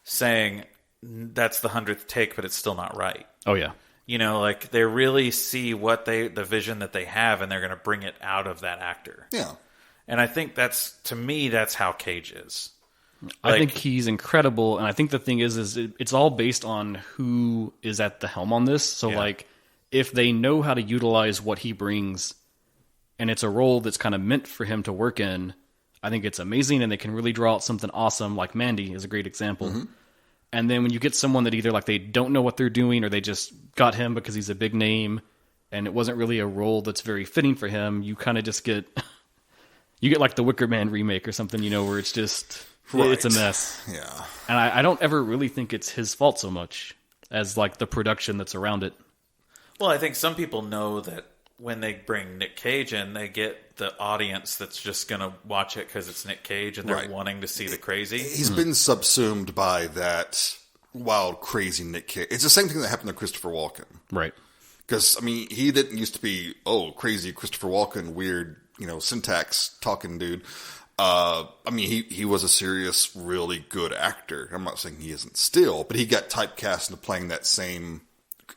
saying, that's the 100th take, but it's still not right. Oh, yeah. You know, like, they really see the vision that they have, and they're going to bring it out of that actor. Yeah. And I think to me, that's how Cage is. I think he's incredible, and I think the thing is it's all based on who is at the helm on this. So, like, if they know how to utilize what he brings, and it's a role that's kind of meant for him to work in, I think it's amazing, and they can really draw out something awesome, like Mandy is a great example. And then when you get someone that either, like, they don't know what they're doing, or they just got him because he's a big name, and it wasn't really a role that's very fitting for him, you kind of just get... you get, like, the Wicker Man remake or something, you know, where it's just... Right. It's a mess. Yeah. And I don't ever really think it's his fault so much as, like, the production that's around it. Well, I think some people know that when they bring Nick Cage in, they get the audience that's just going to watch it because it's Nick Cage and they're wanting to see the crazy. He's been subsumed by that wild, crazy Nick Cage. It's the same thing that happened to Christopher Walken. Right. Because, I mean, he didn't used to be, crazy Christopher Walken, weird, syntax talking dude. I mean, he was a serious, really good actor. I'm not saying he isn't still, but he got typecast into playing that same...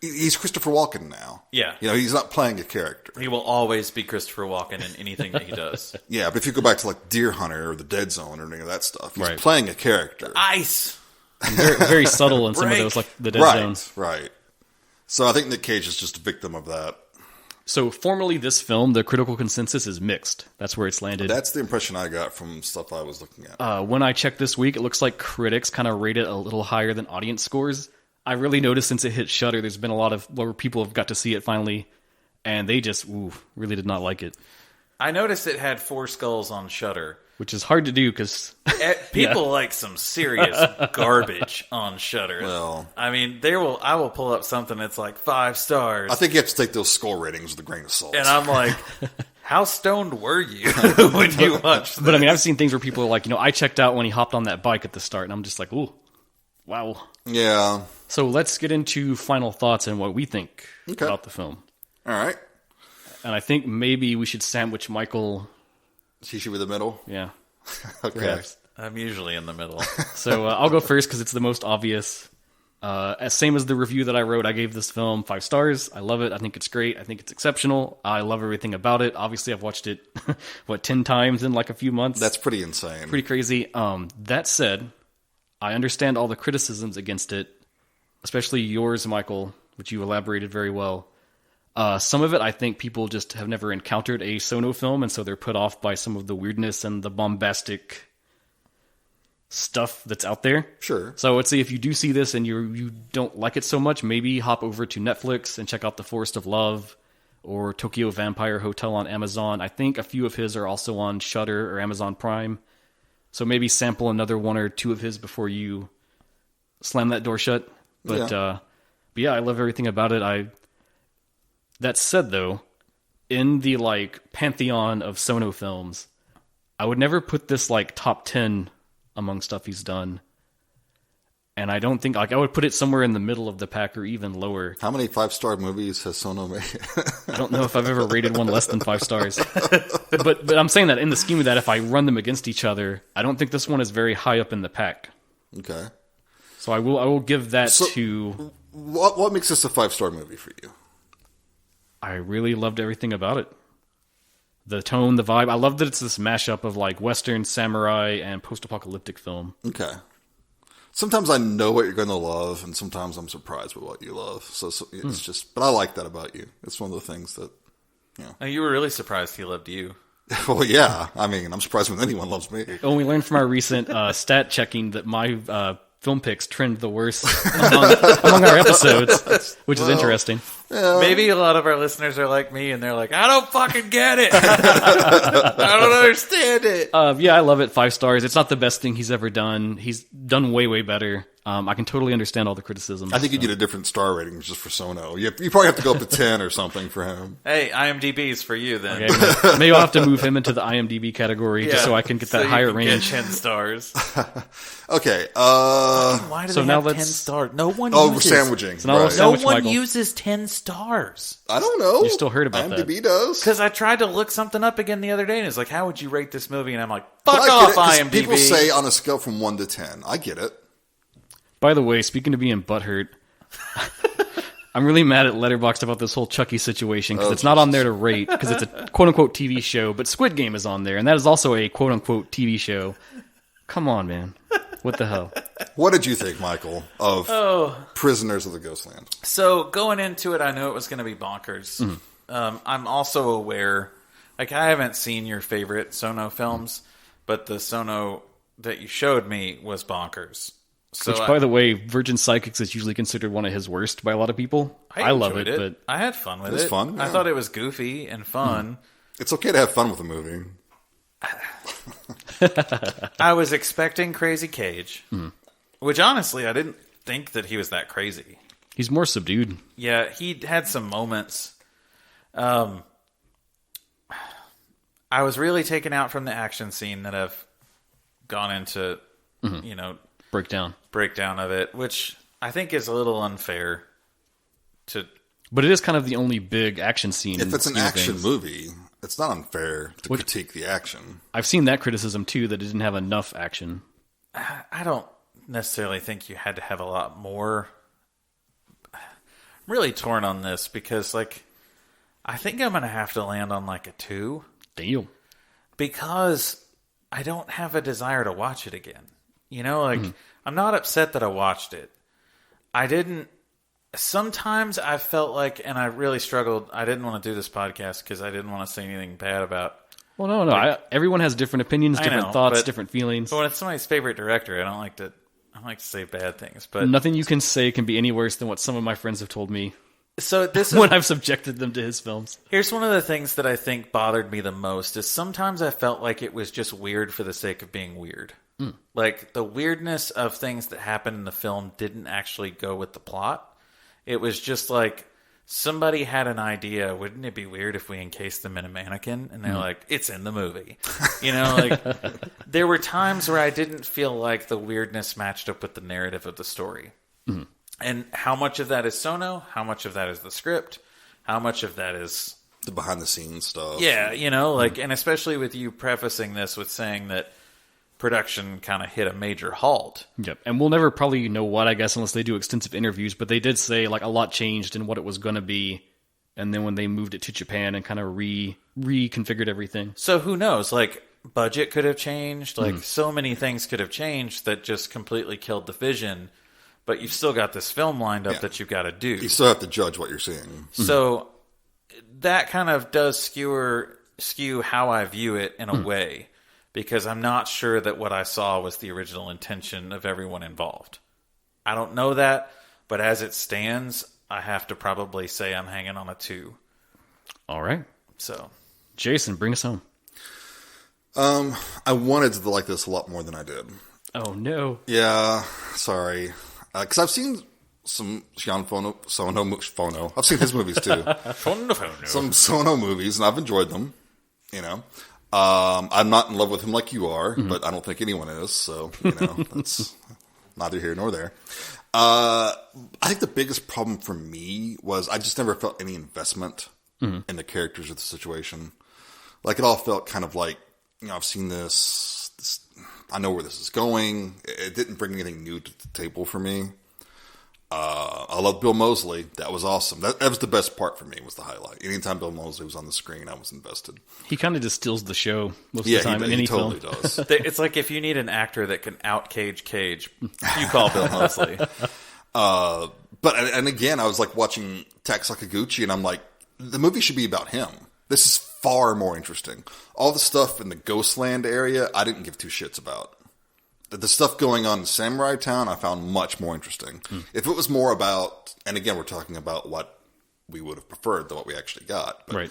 He's Christopher Walken now. Yeah. He's not playing a character. He will always be Christopher Walken in anything that he does. Yeah, but if you go back to, like, Deer Hunter or The Dead Zone or any of that stuff, he's Right. playing a character. Ice! Very, very subtle in some of those, like the Dead Zone. Right. So I think Nick Cage is just a victim of that. So formally, this film, the critical consensus is mixed. That's where it's landed. That's the impression I got from stuff I was looking at. When I checked this week, it looks like critics kind of rate it a little higher than audience scores. I really noticed since it hit Shudder, there's been a lot of where people have got to see it finally, and they just really did not like it. I noticed it had 4 skulls on Shudder. Which is hard to do because People like some serious garbage on Shudder. Well, I mean, I will pull up something that's like 5 stars. I think you have to take those score ratings with a grain of salt. And I'm like, how stoned were you when you watched this? But I mean, I've seen things where people are like, I checked out when he hopped on that bike at the start, and I'm just like, ooh, wow. Yeah. So let's get into final thoughts and what we think about the film. All right. And I think maybe we should sandwich Michael. She should be the middle. Yeah. Okay. Perhaps. I'm usually in the middle. So I'll go first because it's the most obvious. Same as the review that I wrote, I gave this film 5 stars. I love it. I think it's great. I think it's exceptional. I love everything about it. Obviously, I've watched it, 10 times in like a few months. That's pretty insane. Pretty crazy. That said, I understand all the criticisms against it, especially yours, Michael, which you elaborated very well. Some of it, I think people just have never encountered a Sono film, and so they're put off by some of the weirdness and the bombastic stuff that's out there. Sure. So I would say if you do see this and you don't like it so much, maybe hop over to Netflix and check out The Forest of Love or Tokyo Vampire Hotel on Amazon. I think a few of his are also on Shudder or Amazon Prime. So maybe sample another 1 or 2 of his before you slam that door shut. But yeah, I love everything about it. That said, though, in the like pantheon of Sono films, I would never put this like top 10 among stuff he's done. And I don't think, like, I would put it somewhere in the middle of the pack or even lower. How many 5-star movies has Sono made? I don't know if I've ever rated one less than 5 stars. But I'm saying that in the scheme of that, if I run them against each other, I don't think this one is very high up in the pack. Okay. So I will give that to... What makes this a 5-star movie for you? I really loved everything about it. The tone, the vibe. I love that it's this mashup of like Western, samurai, and post-apocalyptic film. Okay. Sometimes I know what you're going to love, and sometimes I'm surprised with what you love. So it's just, but I like that about you. It's one of the things that, you know. Oh, you were really surprised he loved you. Well, yeah. I mean, I'm surprised when anyone loves me. And we learned from our recent stat checking that my film picks trend the worst among our episodes, which is interesting. Yeah. Maybe a lot of our listeners are like me, and they're like, I don't fucking get it. I don't understand it. Yeah, I love it. 5 stars. It's not the best thing he's ever done. He's done way, way better. I can totally understand all the criticism. I think you need a different star rating just for Sono. You probably have to go up to 10 or something for him. Hey, IMDb's for you then. Okay, maybe I'll have to move him into the IMDb category just so I can get that higher you can range. Get 10 stars. Okay. Why do so they now have 10 let's- stars? No one Oh, we're uses... sandwiching. So now let's right. No Sandwich one Michael. uses 10 stars. I don't know. You still heard about that. IMDb does. Because I tried to look something up again the other day, and it's like, how would you rate this movie? And I'm like, But fuck I off, get it, 'cause IMDb. people say on a scale from 1 to 10. I get it. By the way, speaking of being butthurt, I'm really mad at Letterboxd about this whole Chucky situation because it's not on there to rate because it's a quote-unquote TV show, but Squid Game is on there, and that is also a quote-unquote TV show. Come on, man. What the hell? What did you think, Michael, of Prisoners of the Ghostland? So going into it, I knew it was going to be bonkers. I'm also aware, like I haven't seen your favorite Sono films, but the Sono that you showed me was bonkers. So Which, by the way, Virgin Psychics is usually considered one of his worst by a lot of people. I love it, but I had fun with it. It was fun, I yeah. thought it was goofy and fun. It's okay to have fun with a movie. I was expecting Crazy Cage, which honestly, I didn't think that he was that crazy. he's more subdued. Yeah, he had some moments. I was really taken out from the action scene that I've gone into, breakdown of it, which I think is a little unfair to... But it is kind of the only big action scene. If it's an scheme of action things. movie, it's not unfair to critique the action. I've seen that criticism too, that it didn't have enough action. I don't necessarily think you had to have a lot more. I'm really torn on this because, like, I think I'm going to have to land on like a 2. Damn. Because I don't have a desire to watch it again. You know, like, I'm not upset that I watched it. I didn't... Sometimes I felt like, and I really struggled, I didn't want to do this podcast because I didn't want to say anything bad about... Well, no. Everyone has different opinions, different thoughts, different feelings. But when it's somebody's favorite director, I don't like to say bad things. But nothing you can say can be any worse than what some of my friends have told me so this when I've subjected them to his films. Here's one of the things that I think bothered me the most is sometimes I felt like it was just weird for the sake of being weird. Like, the weirdness of things that happened in the film didn't actually go with the plot. It was just like, somebody had an idea, wouldn't it be weird if we encased them in a mannequin? And they're like, it's in the movie. You know, like, there were times where I didn't feel like the weirdness matched up with the narrative of the story. And how much of that is Sono? How much of that is the script? How much of that is... The behind-the-scenes stuff. Yeah, you know, like, and especially with you prefacing this with saying that production kind of hit a major halt. Yep. And we'll never probably know what, I guess, unless they do extensive interviews, but they did say, like, a lot changed in what it was going to be, and then when they moved it to Japan and kind of reconfigured everything. So who knows? Like, budget could have changed. Like, so many things could have changed that just completely killed the vision, but you've still got this film lined up that you've got to do. You still have to judge what you're seeing. So that kind of does skew how I view it in a way, because I'm not sure that what I saw was the original intention of everyone involved. I don't know that, but as it stands, I have to probably say I'm hanging on a 2. All right. So, Jason, bring us home. I wanted to like this a lot more than I did. Oh, no. Yeah, sorry. Because I've seen some Sion Sono. I've seen his movies too. Some Sono movies, and I've enjoyed them. I'm not in love with him like you are, but I don't think anyone is. So that's neither here nor there. I think the biggest problem for me was I just never felt any investment in the characters or the situation. Like it all felt kind of like, I've seen this, I know where this is going. It didn't bring anything new to the table for me. I love Bill Moseley. That was awesome. That was the best part for me, was the highlight. Anytime Bill Moseley was on the screen, I was invested. He kind of just steals the show most of the time in any totally film. Does. It's like if you need an actor that can out-cage Cage, you call Bill Moseley. And again, I was like watching Tak Sakaguchi, and I'm like, the movie should be about him. This is far more interesting. All the stuff in the Ghostland area, I didn't give two shits about. The stuff going on in Samurai Town, I found much more interesting. If it was more about, and again, we're talking about what we would have preferred than what we actually got. But right.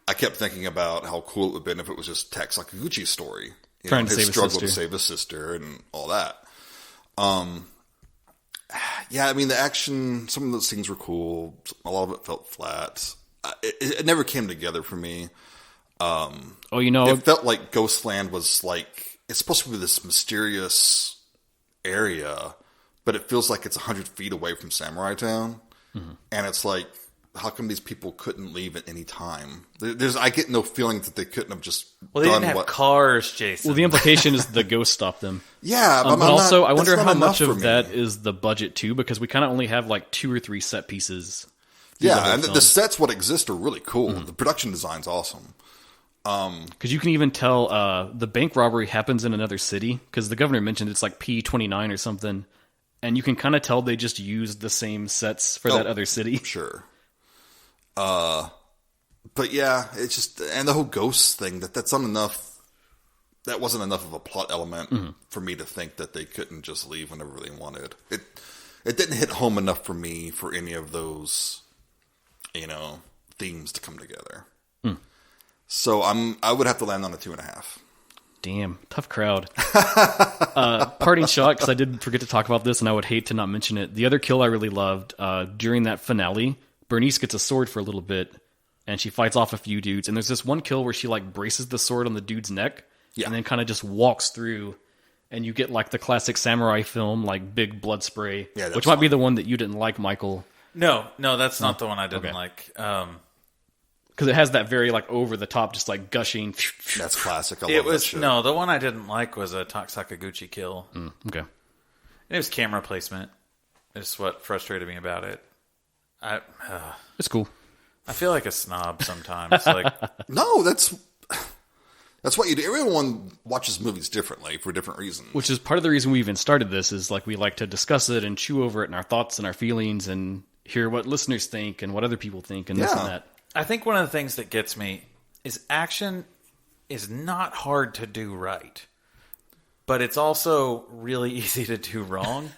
I kept thinking about how cool it would have been if it was just Tak Sakaguchi's story. Trying to his save struggle his sister. to save his sister and all that. Yeah, I mean, the action, some of those things were cool. A lot of it felt flat. It never came together for me. It felt like Ghostland was like, it's supposed to be this mysterious area, but it feels like it's 100 feet away from Samurai Town. And it's like, how come these people couldn't leave at any time? I get no feeling that they couldn't have just Well, they didn't have cars, Jason. Well, the implication is the ghost stopped them. Yeah, but also, I wonder how much of of that is the budget, too, because we kind of only have like 2 or 3 set pieces. Yeah, and the sets, what exist, are really cool. The production design's awesome. Because you can even tell the bank robbery happens in another city, because the governor mentioned it's like P29 or something, and you can kind of tell they just used the same sets for that other city. Sure. But yeah, it's just, and the whole ghost thing, that's not enough. That wasn't enough of a plot element for me to think that they couldn't just leave whenever they wanted. It didn't hit home enough for me for any of those, themes to come together. So I would have to land on a 2.5. Damn, tough crowd. Parting shot, because I did forget to talk about this, and I would hate to not mention it. The other kill I really loved, during that finale, Bernice gets a sword for a little bit, and she fights off a few dudes. And there's this one kill where she like braces the sword on the dude's neck, and then kind of just walks through, and you get like the classic samurai film, like big blood spray, which might be the one that you didn't like, Michael. No, that's not the one I didn't like. Because it has that very like over the top, just like gushing. That's classic. I love that shit. No, the one I didn't like was a Tak Sakaguchi kill. Okay. And it was camera placement. Is what frustrated me about it. It's cool. I feel like a snob sometimes. Like, no, that's what you do. Everyone watches movies differently for different reasons. Which is part of the reason we even started this, is like we like to discuss it and chew over it and our thoughts and our feelings and hear what listeners think and what other people think and this and that. I think one of the things that gets me is action is not hard to do right, but it's also really easy to do wrong.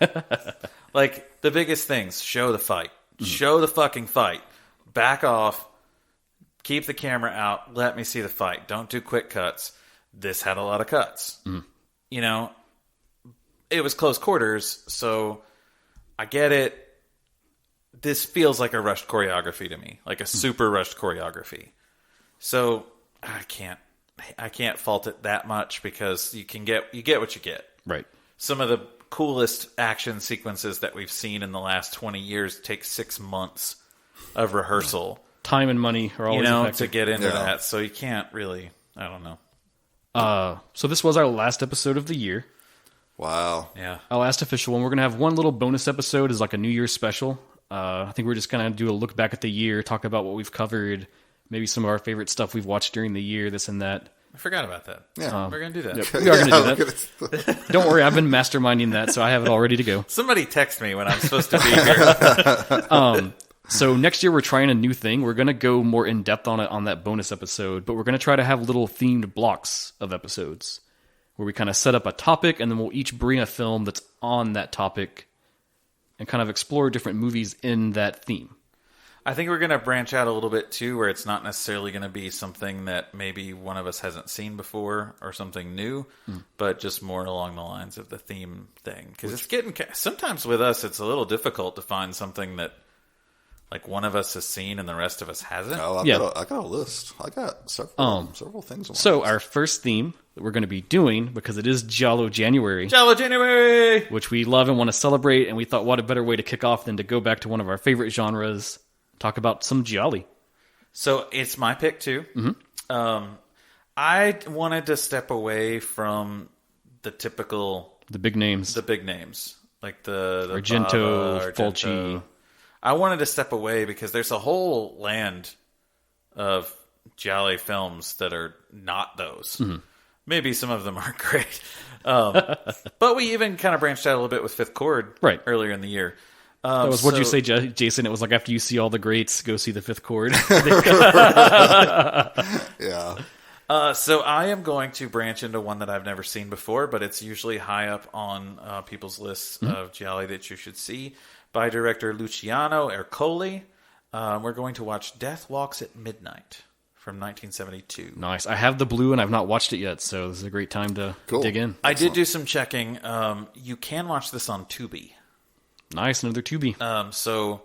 Like, the biggest things, show the fight. Show the fucking fight. Back off. Keep the camera out. Let me see the fight. Don't do quick cuts. This had a lot of cuts. It was close quarters, so I get it. This feels like a rushed choreography to me, like a super rushed choreography. So I can't fault it that much, because you get what you get. Right. Some of the coolest action sequences that we've seen in the last 20 years take 6 months of rehearsal. Time and money are always effective to get into that. So you can't really, I don't know. So this was our last episode of the year. Wow. Yeah. Our last official one. We're going to have one little bonus episode as like a New Year's special. I think we're just going to do a look back at the year, talk about what we've covered, maybe some of our favorite stuff we've watched during the year, this and that. I forgot about that. Yeah. We're going to do that. Yep, we are going to do that. Don't worry, I've been masterminding that, so I have it all ready to go. Somebody text me when I'm supposed to be here. So next year we're trying a new thing. We're going to go more in depth on it on that bonus episode, but we're going to try to have little themed blocks of episodes where we kind of set up a topic, and then we'll each bring a film that's on that topic and kind of explore different movies in that theme. I think we're going to branch out a little bit too, where it's not necessarily going to be something that maybe one of us hasn't seen before or something new, but just more along the lines of the theme thing. Because it's getting, sometimes with us, it's a little difficult to find something that like one of us has seen and the rest of us hasn't. Oh, I got a list. I got several things on So our first theme that we're going to be doing, because it is Giallo January. Giallo January! Which we love and want to celebrate, and we thought what a better way to kick off than to go back to one of our favorite genres, talk about some Gialli. So it's my pick too. I wanted to step away from the typical... The big names. Like the Argento, Fulci. I wanted to step away because there's a whole land of Gialli films that are not those. Maybe some of them aren't great. But we even kind of branched out a little bit with Fifth Chord earlier in the year. That was what you say, Jason? It was like after you see all the greats, go see the Fifth Chord. Yeah. So I am going to branch into one that I've never seen before, but it's usually high up on people's lists of Gialli that you should see, by director Luciano Ercole. We're going to watch Death Walks at Midnight from 1972. Nice. I have the blue and I've not watched it yet, so this is a great time to dig in. I did do some checking. You can watch this on Tubi. Nice, another Tubi. So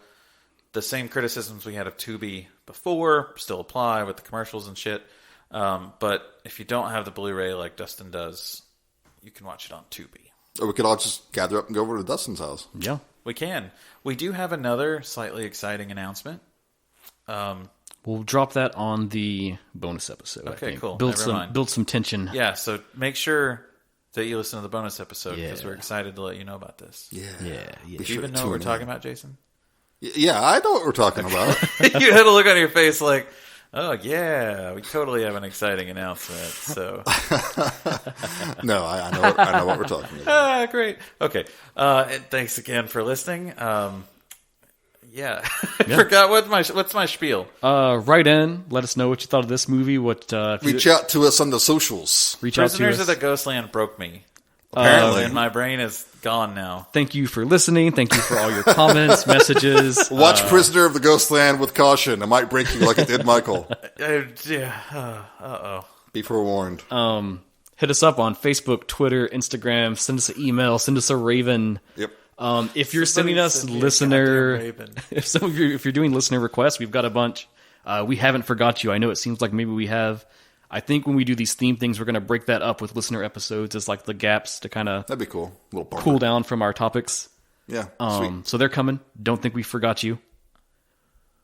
the same criticisms we had of Tubi before still apply with the commercials and shit. But if you don't have the Blu-ray like Dustin does, you can watch it on Tubi. Or we could all just gather up and go over to Dustin's house. Yeah. We can. We do have another slightly exciting announcement. We'll drop that on the bonus episode. Okay, I think. cool. Build some tension. Yeah, so make sure that you listen to the bonus episode because we're excited to let you know about this. Yeah. Do you even know what we're talking about, Jason? Yeah, I know what we're talking about. You had a look on your face like, oh, yeah, we totally have an exciting announcement. So, No, I know what we're talking about. Great. Okay. And thanks again for listening. I forgot what's my spiel. Write in. Let us know what you thought of this movie. Reach out to us on the socials. Prisoners of the Ghostland broke me. Apparently. And my brain is gone now. Thank you for listening. Thank you for all your comments, messages. Watch Prisoner of the Ghostland with caution. It might break you like it did Michael. Be forewarned. Hit us up on Facebook, Twitter, Instagram. Send us an email. Send us a raven. Yep. If you're sending us listener, if you're doing listener requests, we've got a bunch. We haven't forgot you. I know it seems like maybe we have. I think when we do these theme things, we're going to break that up with listener episodes as like the gaps to kind of that'd be cool. A little cool down from our topics. Yeah. Sweet. So they're coming. Don't think we forgot you.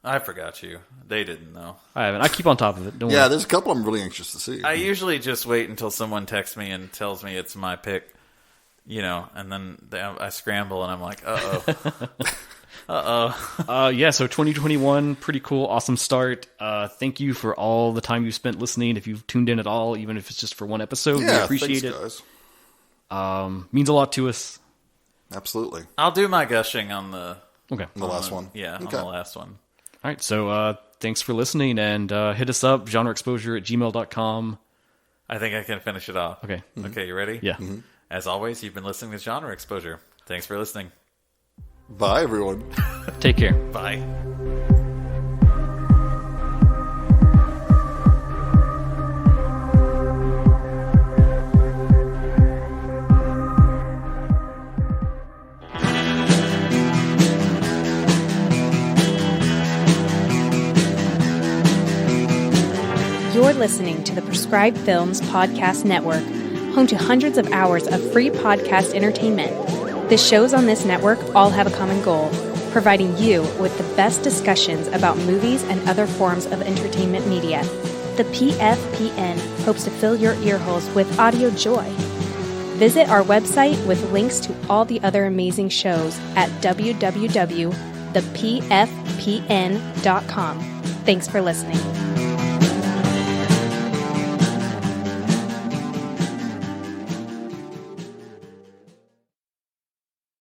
I forgot you. They didn't though. I haven't. I keep on top of it. Don't worry. Yeah, there's a couple I'm really anxious to see. I usually just wait until someone texts me and tells me it's my pick, and then I scramble and I'm like, So 2021, pretty cool, awesome start. Thank you for all the time you spent listening. If you've tuned in at all, even if it's just for one episode, we appreciate it. Guys. Means a lot to us. Absolutely. I'll do my gushing on the last one. Yeah, on the last one. All right, so thanks for listening, and hit us up, genreexposure@gmail.com. I think I can finish it off. Okay. Mm-hmm. Okay, you ready? Yeah. Mm-hmm. As always, you've been listening to Genre Exposure. Thanks for listening. Bye, everyone. Take care. Bye. You're listening to the Prescribed Films Podcast Network, home to hundreds of hours of free podcast entertainment. The shows on this network all have a common goal, providing you with the best discussions about movies and other forms of entertainment media. The PFPN hopes to fill your earholes with audio joy. Visit our website with links to all the other amazing shows at www.thepfpn.com. Thanks for listening.